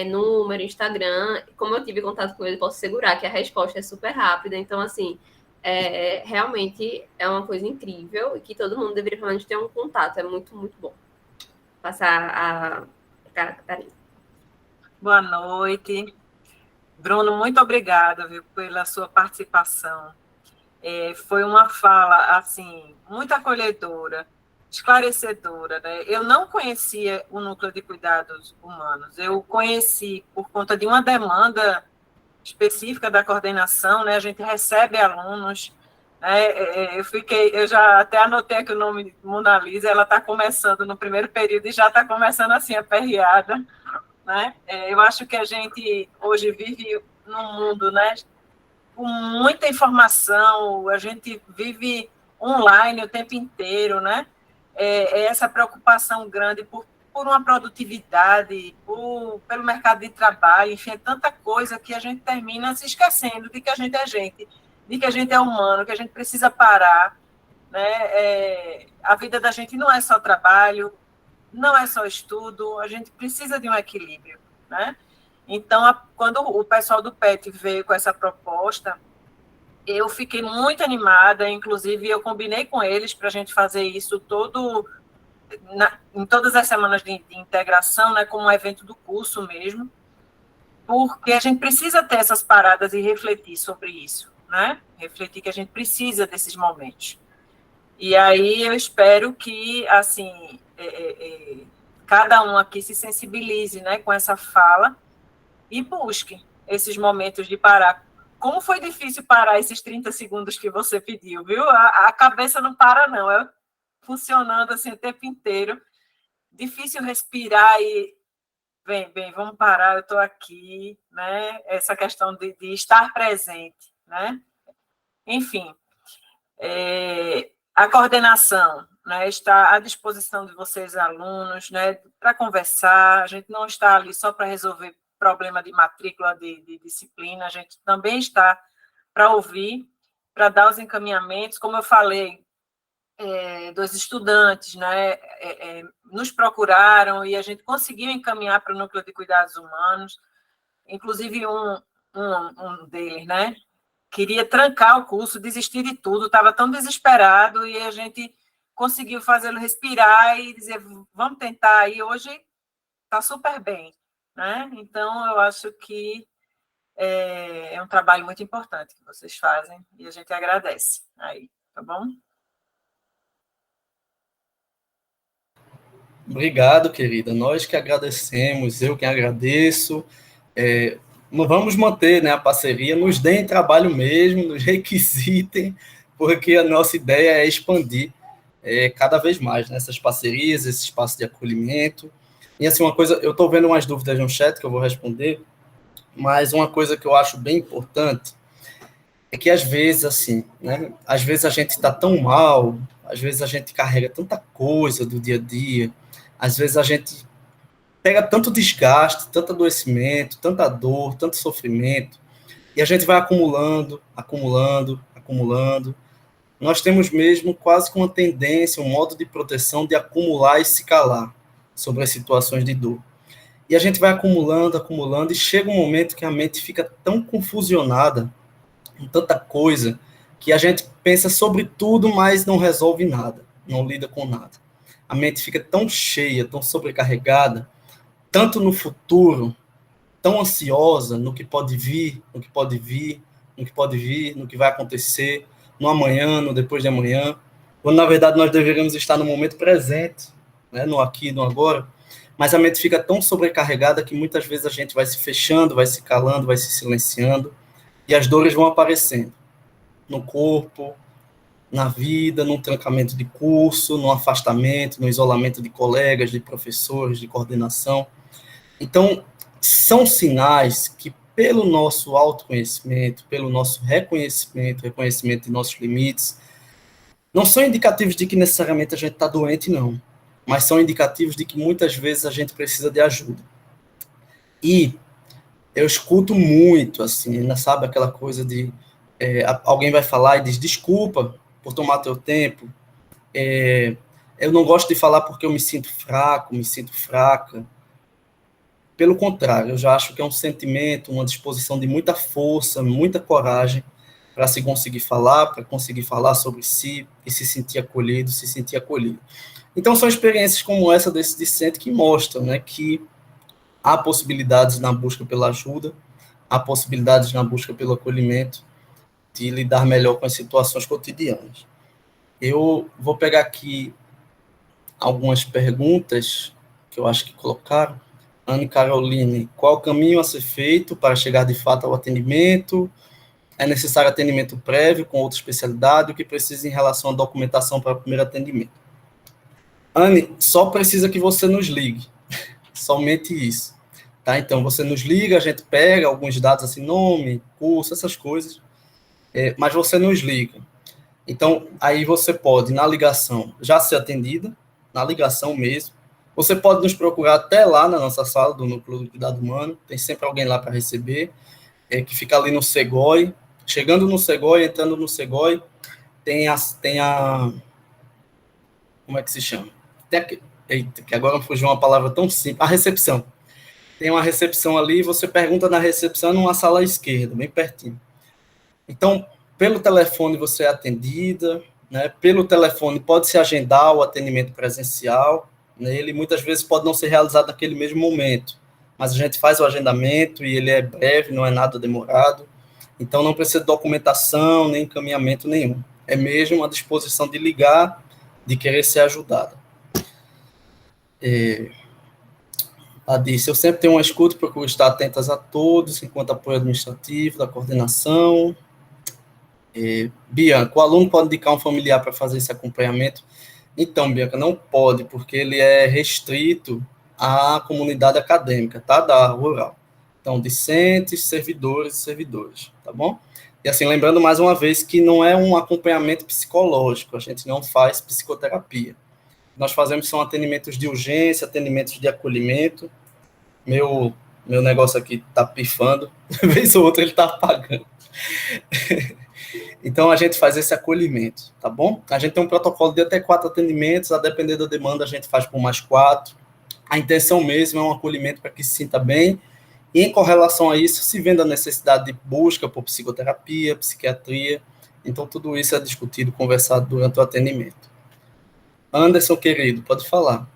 número, Instagram. Como eu tive contato com ele, posso segurar que a resposta é super rápida. Então, assim, realmente é uma coisa incrível e que todo mundo deveria, pelo menos, ter um contato. É muito, muito bom. Passar a Catarina. Boa noite. Bruno, muito obrigada, viu, pela sua participação. Foi uma fala, assim, muito acolhedora, esclarecedora, né? Eu não conhecia o Núcleo de Cuidados Humanos, eu conheci por conta de uma demanda específica da coordenação, né? A gente recebe alunos, né? Eu já até anotei aqui o nome de Mona Lisa, ela está começando no primeiro período e já está começando assim a perreada, né? Eu acho que a gente hoje vive num mundo, né, com muita informação, a gente vive online o tempo inteiro, né? Essa preocupação grande por uma produtividade, pelo mercado de trabalho, enfim, é tanta coisa que a gente termina se esquecendo de que a gente é gente, de que a gente é humano, que a gente precisa parar, né? A vida da gente não é só trabalho, não é só estudo, a gente precisa de um equilíbrio, né? Então, quando o pessoal do PET veio com essa proposta, eu fiquei muito animada, inclusive eu combinei com eles para a gente fazer isso em todas as semanas de integração, né, como um evento do curso mesmo, porque a gente precisa ter essas paradas e refletir sobre isso, né? Refletir que a gente precisa desses momentos. E aí eu espero que, assim, cada um aqui se sensibilize, né, com essa fala e busque esses momentos de parar. Como foi difícil parar esses 30 segundos que você pediu, viu? A cabeça não para, não. É funcionando assim o tempo inteiro. Difícil respirar e... Bem, vamos parar, eu estou aqui, né? Essa questão de estar presente, né? Enfim, a coordenação, né, está à disposição de vocês, alunos, né, para conversar. A gente não está ali só para resolver problema de matrícula de disciplina, a gente também está para ouvir, para dar os encaminhamentos. Como eu falei, dos estudantes, né, nos procuraram e a gente conseguiu encaminhar para o Núcleo de Cuidados Humanos, inclusive um deles, né, queria trancar o curso, desistir de tudo, estava tão desesperado, e a gente conseguiu fazê-lo respirar e dizer, vamos tentar aí, hoje está super bem, né? Então, eu acho que é um trabalho muito importante que vocês fazem, e a gente agradece aí, tá bom? Obrigado, querida. Nós que agradecemos, eu que agradeço. Vamos manter, né, a parceria, nos deem trabalho mesmo, nos requisitem, porque a nossa ideia é expandir cada vez mais, né, essas parcerias, esse espaço de acolhimento. E assim, uma coisa, eu estou vendo umas dúvidas no chat que eu vou responder, mas uma coisa que eu acho bem importante é que às vezes, assim, né, às vezes a gente está tão mal, às vezes a gente carrega tanta coisa do dia a dia, às vezes a gente pega tanto desgaste, tanto adoecimento, tanta dor, tanto sofrimento, e a gente vai acumulando. Nós temos mesmo quase que uma tendência, um modo de proteção de acumular e se calar sobre as situações de dor. E a gente vai acumulando, e chega um momento que a mente fica tão confusionada, com tanta coisa, que a gente pensa sobre tudo, mas não resolve nada, não lida com nada. A mente fica tão cheia, tão sobrecarregada, tanto no futuro, tão ansiosa no que pode vir, no que vai acontecer, no amanhã, no depois de amanhã, quando na verdade nós deveríamos estar no momento presente, né, no aqui, no agora, mas a mente fica tão sobrecarregada que muitas vezes a gente vai se fechando, vai se calando, vai se silenciando, e as dores vão aparecendo no corpo, na vida, num trancamento de curso, no afastamento, no isolamento de colegas, de professores, de coordenação. Então, são sinais que, pelo nosso autoconhecimento, pelo nosso reconhecimento de nossos limites, não são indicativos de que necessariamente a gente está doente, não, mas são indicativos de que muitas vezes a gente precisa de ajuda. E eu escuto muito, assim, sabe, aquela coisa de alguém vai falar e diz, desculpa por tomar teu tempo, eu não gosto de falar porque eu me sinto fraco, me sinto fraca. Pelo contrário, eu já acho que é um sentimento, uma disposição de muita força, muita coragem para se conseguir falar, para conseguir falar sobre si e se sentir acolhido, se sentir acolhido. Então, são experiências como essa desse discente que mostram, né, que há possibilidades na busca pela ajuda, há possibilidades na busca pelo acolhimento, de lidar melhor com as situações cotidianas. Eu vou pegar aqui algumas perguntas que eu acho que colocaram. Anne Caroline, qual o caminho a ser feito para chegar de fato ao atendimento? É necessário atendimento prévio com outra especialidade? O que precisa em relação à documentação para o primeiro atendimento? Anne, só precisa que você nos ligue. Somente isso. Tá? Então, você nos liga, a gente pega alguns dados, assim, nome, curso, essas coisas, mas você nos liga. Então, aí você pode, na ligação, já ser atendida, na ligação mesmo. Você pode nos procurar até lá na nossa sala do Núcleo do Cuidado Humano, tem sempre alguém lá para receber, que fica ali no Segói. Chegando no Segói, entrando no Segói, tem a como é que se chama? Eita, que agora fugiu uma palavra tão simples, a recepção. Tem uma recepção ali, você pergunta na recepção, numa sala à esquerda, bem pertinho. Então, pelo telefone você é atendida, né? Pelo telefone pode-se agendar o atendimento presencial, né? Ele muitas vezes pode não ser realizado naquele mesmo momento, mas a gente faz o agendamento e ele é breve, não é nada demorado, então não precisa de documentação, nem encaminhamento nenhum. É mesmo a disposição de ligar, de querer ser ajudada. Ela disse, eu sempre tenho uma escuta, procuro estar atentas a todos, enquanto apoio administrativo, da coordenação. Bianca, o aluno pode indicar um familiar para fazer esse acompanhamento? Então, Bianca, não pode, porque ele é restrito à comunidade acadêmica, tá? Da rural. Então, discentes, servidores e servidores, tá bom? E assim, lembrando mais uma vez que não é um acompanhamento psicológico, a gente não faz psicoterapia. Nós fazemos são atendimentos de urgência, atendimentos de acolhimento. Meu negócio aqui tá pifando, de vez ou outra ele tá apagando. Então, a gente faz esse acolhimento, tá bom? A gente tem um protocolo de até 4 atendimentos, a depender da demanda, a gente faz por mais 4. A intenção mesmo é um acolhimento para que se sinta bem, e em correlação a isso, se vendo a necessidade de busca por psicoterapia, psiquiatria, então tudo isso é discutido, conversado durante o atendimento. Anderson, querido, pode falar.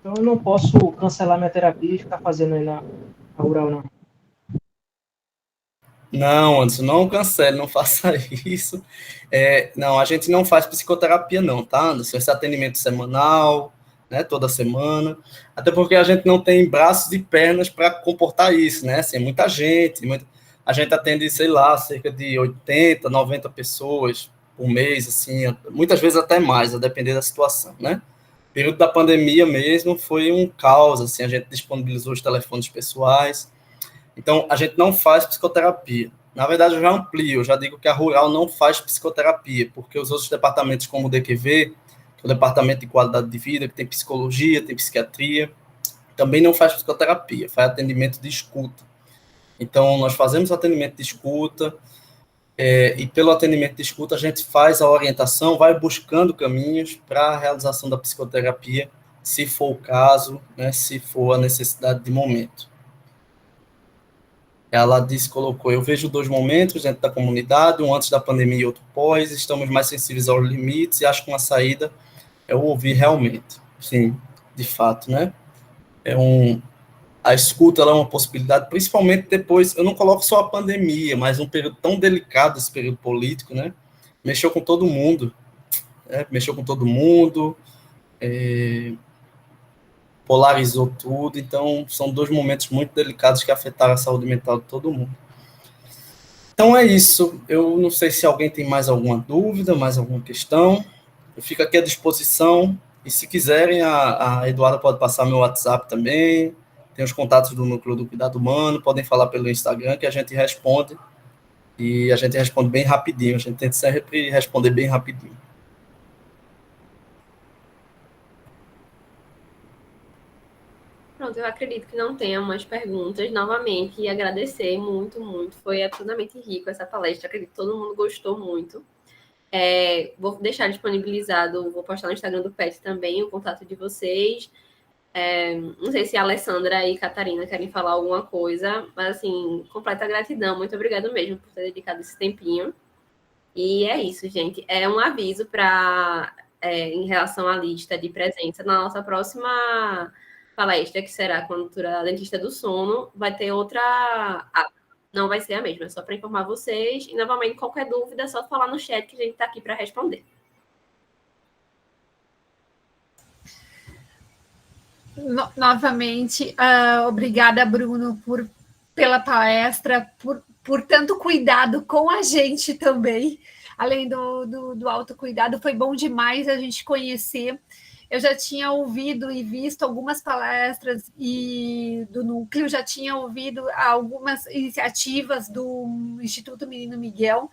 Então eu não posso cancelar minha terapia e ficar fazendo aí na rural, não. Não, Anderson, não cancele, não faça isso. Não, a gente não faz psicoterapia não, tá, Anderson? Esse atendimento semanal, né, toda semana, até porque a gente não tem braços e pernas para comportar isso, né, assim, muita gente, a gente atende, sei lá, cerca de 80, 90 pessoas por mês, assim, muitas vezes até mais, a depender da situação, né. O período da pandemia mesmo foi um caos, assim, a gente disponibilizou os telefones pessoais. Então, a gente não faz psicoterapia. Na verdade, eu já amplio, eu já digo que a rural não faz psicoterapia, porque os outros departamentos, como o DQV, que é o Departamento de Qualidade de Vida, que tem psicologia, tem psiquiatria, também não faz psicoterapia, faz atendimento de escuta. Então, nós fazemos atendimento de escuta, e pelo atendimento de escuta, a gente faz a orientação, vai buscando caminhos para a realização da psicoterapia, se for o caso, né, se for a necessidade de momento. Ela disse, colocou, eu vejo 2 momentos dentro da comunidade, um antes da pandemia e outro pós, estamos mais sensíveis aos limites e acho que uma saída é o ouvir realmente. Sim, de fato, né? A escuta ela é uma possibilidade, principalmente depois, eu não coloco só a pandemia, mas um período tão delicado, esse período político, né? Mexeu com todo mundo, polarizou tudo, então são 2 momentos muito delicados que afetaram a saúde mental de todo mundo. Então é isso, eu não sei se alguém tem mais alguma dúvida, mais alguma questão, eu fico aqui à disposição, e se quiserem, a Eduarda pode passar meu WhatsApp também, tem os contatos do Núcleo do Cuidado Humano, podem falar pelo Instagram que a gente responde, e a gente responde bem rapidinho, a gente tenta sempre responder bem rapidinho. Pronto, eu acredito que não tenha mais perguntas novamente e agradecer muito, muito. Foi absolutamente rico essa palestra, acredito que todo mundo gostou muito. Vou deixar disponibilizado, vou postar no Instagram do PET também o contato de vocês. Não sei se a Alessandra e a Catarina querem falar alguma coisa, mas assim, completa gratidão, muito obrigada mesmo por ter dedicado esse tempinho. E é isso, gente. É um aviso em relação à lista de presença na nossa próxima palestra, que será com a doutora dentista do sono, vai ter outra... não vai ser a mesma, é só para informar vocês. E, novamente, qualquer dúvida, é só falar no chat que a gente está aqui para responder. Novamente, obrigada, Bruno, pela palestra, por tanto cuidado com a gente também, além do autocuidado, foi bom demais a gente conhecer. Eu já tinha ouvido e visto algumas palestras do Núcleo, já tinha ouvido algumas iniciativas do Instituto Menino Miguel,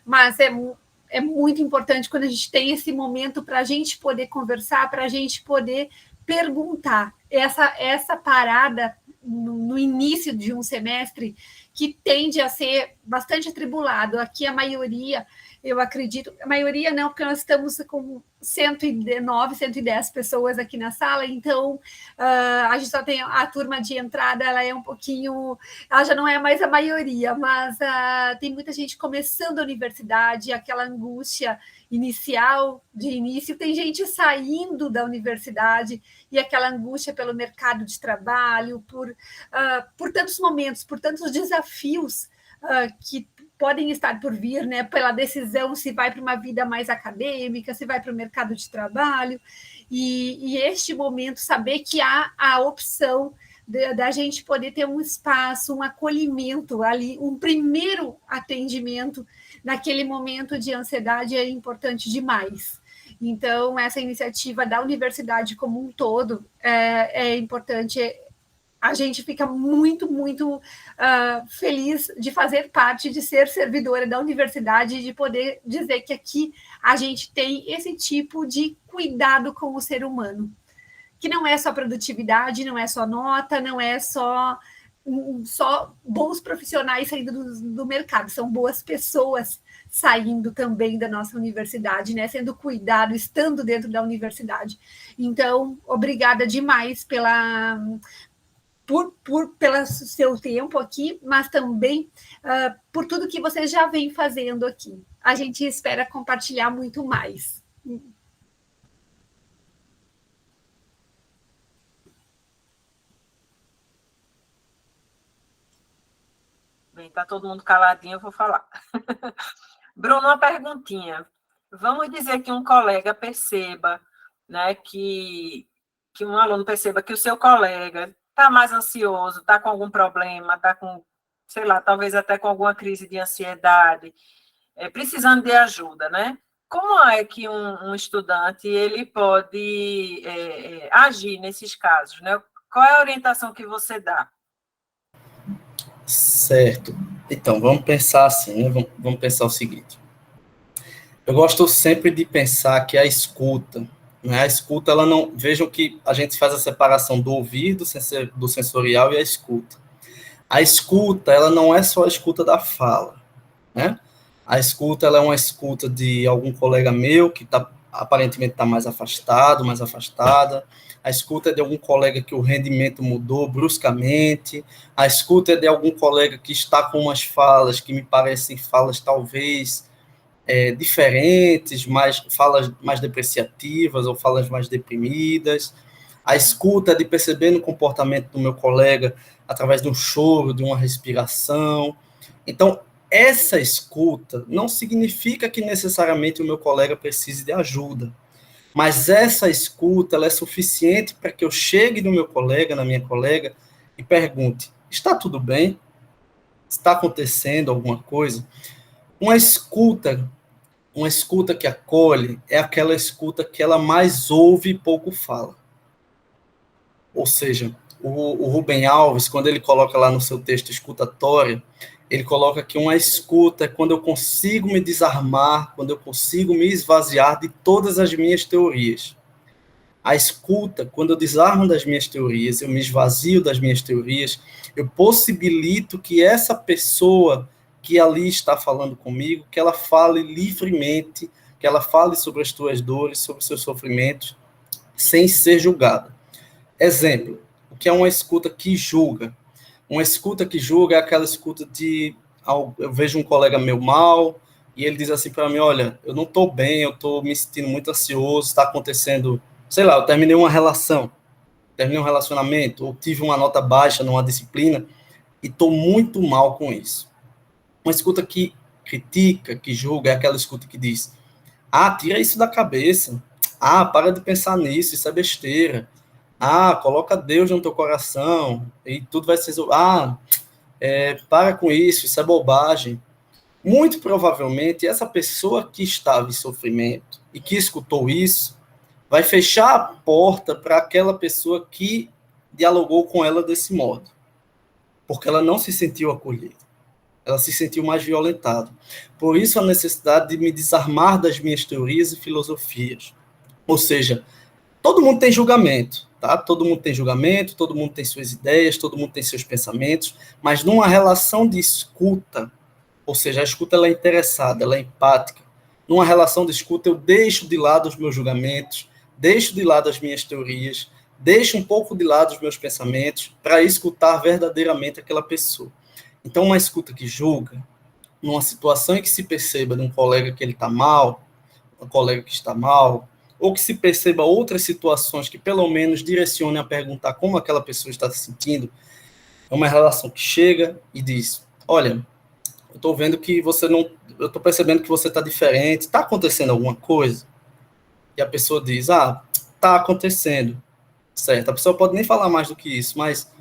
mas é muito importante quando a gente tem esse momento para a gente poder conversar, para a gente poder perguntar. Essa parada no início de um semestre que tende a ser bastante atribulado. Aqui a maioria, eu acredito, a maioria não, porque nós estamos com 109, 110 pessoas aqui na sala, então a gente só tem a turma de entrada, ela é um pouquinho, ela já não é mais a maioria, mas tem muita gente começando a universidade, aquela angústia inicial, de início, tem gente saindo da universidade e aquela angústia pelo mercado de trabalho, por tantos momentos, por tantos desafios podem estar por vir, né, pela decisão se vai para uma vida mais acadêmica, se vai para o mercado de trabalho, e este momento, saber que há a opção da gente poder ter um espaço, um acolhimento ali, um primeiro atendimento naquele momento de ansiedade é importante demais. Então, essa iniciativa da universidade como um todo é importante. A gente fica muito, muito feliz de fazer parte, de ser servidora da universidade, de poder dizer que aqui a gente tem esse tipo de cuidado com o ser humano, que não é só produtividade, não é só nota, não é só bons profissionais saindo do mercado, são boas pessoas saindo também da nossa universidade, né, sendo cuidado, estando dentro da universidade. Então, obrigada demais pelo seu tempo aqui, mas também por tudo que você já vem fazendo aqui. A gente espera compartilhar muito mais. Bem, está todo mundo caladinho, eu vou falar. Bruno, uma perguntinha. Vamos dizer que um colega perceba, né, que um aluno perceba que o seu colega está mais ansioso, está com algum problema, está com, sei lá, talvez até com alguma crise de ansiedade, precisando de ajuda, né? Como é que um estudante ele pode agir nesses casos, né? Qual é a orientação que você dá? Certo. Então, vamos pensar assim, né? Vamos pensar o seguinte. Eu gosto sempre de pensar que a escuta, né? A escuta, ela não... Vejam que a gente faz a separação do ouvido, do sensorial e a escuta. A escuta, ela não é só a escuta da fala, né? A escuta, ela é uma escuta de algum colega meu que aparentemente está mais afastado, mais afastada. A escuta é de algum colega que o rendimento mudou bruscamente. A escuta é de algum colega que está com umas falas que me parecem falas talvez diferentes, falas mais depreciativas ou falas mais deprimidas. A escuta é de perceber no comportamento do meu colega através de um choro, de uma respiração. Então, essa escuta não significa que necessariamente o meu colega precise de ajuda, mas essa escuta ela é suficiente para que eu chegue no meu colega, na minha colega, e pergunte, está tudo bem? Está acontecendo alguma coisa? Uma escuta que acolhe é aquela escuta que ela mais ouve e pouco fala. Ou seja, o Rubem Alves, quando ele coloca lá no seu texto escutatória, ele coloca que uma escuta é quando eu consigo me desarmar, quando eu consigo me esvaziar de todas as minhas teorias. A escuta, quando eu desarmo das minhas teorias, eu me esvazio das minhas teorias, eu possibilito que essa pessoa que ali está falando comigo, que ela fale livremente, que ela fale sobre as suas dores, sobre os seus sofrimentos, sem ser julgada. Exemplo, o que é uma escuta que julga? Uma escuta que julga é aquela escuta eu vejo um colega meu mal, e ele diz assim para mim, olha, eu não estou bem, eu estou me sentindo muito ansioso, está acontecendo, sei lá, eu terminei uma relação, terminei um relacionamento, ou tive uma nota baixa numa disciplina, e estou muito mal com isso. Uma escuta que critica, que julga, é aquela escuta que diz, tira isso da cabeça, para de pensar nisso, isso é besteira, coloca Deus no teu coração e tudo vai ser... para com isso é bobagem. Muito provavelmente, essa pessoa que estava em sofrimento e que escutou isso, vai fechar a porta para aquela pessoa que dialogou com ela desse modo. Porque ela não se sentiu acolhida. Ela se sentiu mais violentada. Por isso, a necessidade de me desarmar das minhas teorias e filosofias. Ou seja, todo mundo tem julgamento, tá? Todo mundo tem julgamento, todo mundo tem suas ideias, todo mundo tem seus pensamentos, mas numa relação de escuta, ou seja, a escuta ela é interessada, ela é empática. Numa relação de escuta, eu deixo de lado os meus julgamentos, deixo de lado as minhas teorias, deixo um pouco de lado os meus pensamentos para escutar verdadeiramente aquela pessoa. Então, uma escuta que julga, numa situação em que se perceba de um colega que ele está mal, um colega que está mal, ou que se perceba outras situações que pelo menos direcionem a perguntar como aquela pessoa está se sentindo, é uma relação que chega e diz, olha, eu estou vendo que você não... Eu estou percebendo que você está diferente. Está acontecendo alguma coisa? E a pessoa diz, está acontecendo. Certo, a pessoa pode nem falar mais do que isso, mas...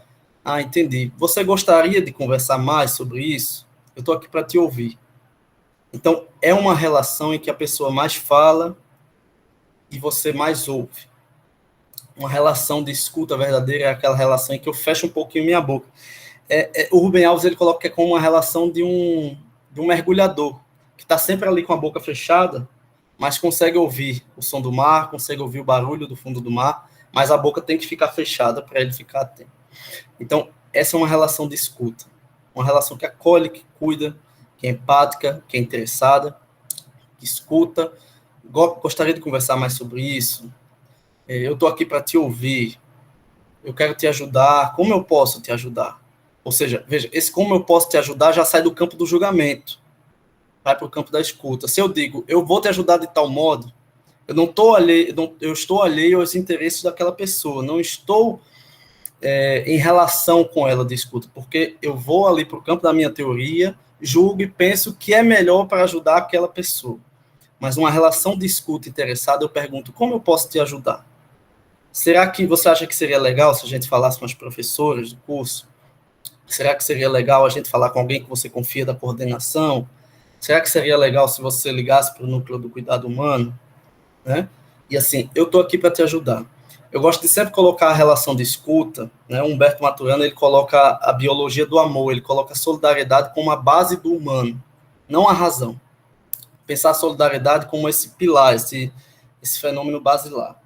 entendi. Você gostaria de conversar mais sobre isso? Eu estou aqui para te ouvir. Então, é uma relação em que a pessoa mais fala e você mais ouve. Uma relação de escuta verdadeira é aquela relação em que eu fecho um pouquinho minha boca. O Rubem Alves, ele coloca que é como uma relação de um mergulhador, que está sempre ali com a boca fechada, mas consegue ouvir o som do mar, consegue ouvir o barulho do fundo do mar, mas a boca tem que ficar fechada para ele ficar atento. Então, essa é uma relação de escuta, uma relação que acolhe, que cuida, que é empática, que é interessada, que escuta. Gostaria de conversar mais sobre isso. Eu estou aqui para te ouvir. Eu quero te ajudar. Como eu posso te ajudar? Ou seja, veja, esse como eu posso te ajudar já sai do campo do julgamento, vai para o campo da escuta. Se eu digo, eu vou te ajudar de tal modo, eu estou alheio aos interesses daquela pessoa, não estou em relação com ela de escuta, porque eu vou ali para o campo da minha teoria, julgo e penso que é melhor para ajudar aquela pessoa. Mas uma relação de escuta interessada, eu pergunto, como eu posso te ajudar? Será que você acha que seria legal se a gente falasse com as professoras do curso? Será que seria legal a gente falar com alguém que você confia da coordenação? Será que seria legal se você ligasse para o núcleo do cuidado humano? Né? E assim, eu estou aqui para te ajudar. Eu gosto de sempre colocar a relação de escuta, né? O Humberto Maturana, ele coloca a biologia do amor, ele coloca a solidariedade como a base do humano, não a razão. Pensar a solidariedade como esse pilar, esse fenômeno basilar.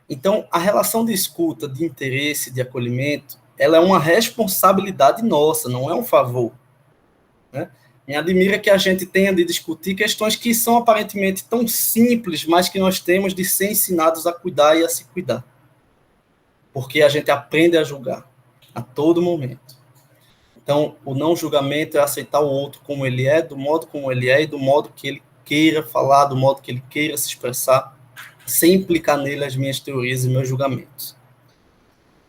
Então, a relação de escuta, de interesse, de acolhimento, ela é uma responsabilidade nossa, não é um favor. Né? Me admira que a gente tenha de discutir questões que são aparentemente tão simples, mas que nós temos de ser ensinados a cuidar e a se cuidar. Porque a gente aprende a julgar a todo momento. Então, o não julgamento é aceitar o outro como ele é, do modo como ele é e do modo que ele queira falar, do modo que ele queira se expressar, sem implicar nele as minhas teorias e meus julgamentos.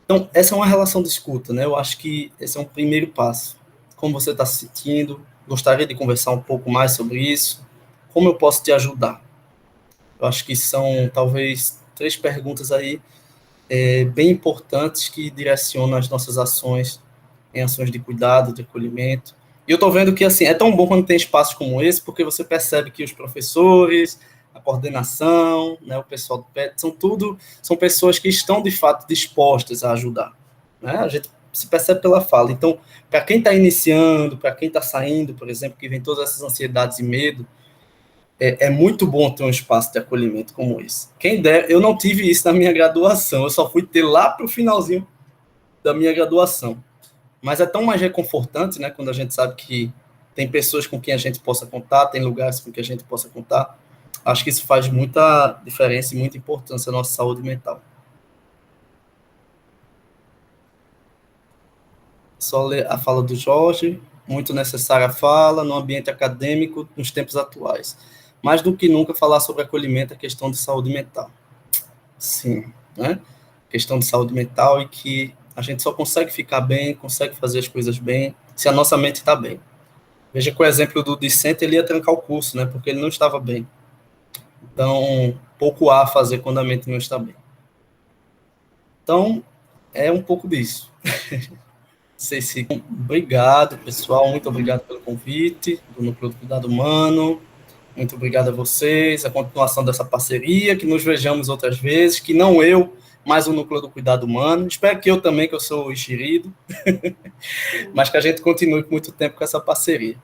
Então, essa é uma relação de escuta, né? Eu acho que esse é um primeiro passo. Como você está se sentindo? Gostaria de conversar um pouco mais sobre isso? Como eu posso te ajudar? Eu acho que são, talvez, 3 perguntas aí bem importantes que direcionam as nossas ações em ações de cuidado, de acolhimento. E eu estou vendo que, assim, é tão bom quando tem espaços como esse, porque você percebe que os professores, a coordenação, né, o pessoal do PET, são pessoas que estão, de fato, dispostas a ajudar. Né? A gente se percebe pela fala. Então, para quem está iniciando, para quem está saindo, por exemplo, que vem todas essas ansiedades e medo, é muito bom ter um espaço de acolhimento como esse. Quem der, eu não tive isso na minha graduação, eu só fui ter lá para o finalzinho da minha graduação. Mas é tão mais reconfortante, né, quando a gente sabe que tem pessoas com quem a gente possa contar, tem lugares com quem a gente possa contar. Acho que isso faz muita diferença e muita importância na nossa saúde mental. Só ler a fala do Jorge, muito necessária a fala no ambiente acadêmico nos tempos atuais. Mais do que nunca falar sobre acolhimento é questão de saúde mental. Sim, né? Questão de saúde mental e que a gente só consegue ficar bem, consegue fazer as coisas bem, se a nossa mente está bem. Veja que o exemplo do discente, ele ia trancar o curso, né? Porque ele não estava bem. Então, pouco há a fazer quando a mente não está bem. Então, é um pouco disso. Obrigado, pessoal. Muito obrigado pelo convite do Núcleo do Cuidado Humano. Muito obrigado a vocês. A continuação dessa parceria, que nos vejamos outras vezes, que não eu, mas o Núcleo do Cuidado Humano. Espero que eu também, que eu sou o enxerido, mas que a gente continue por muito tempo com essa parceria.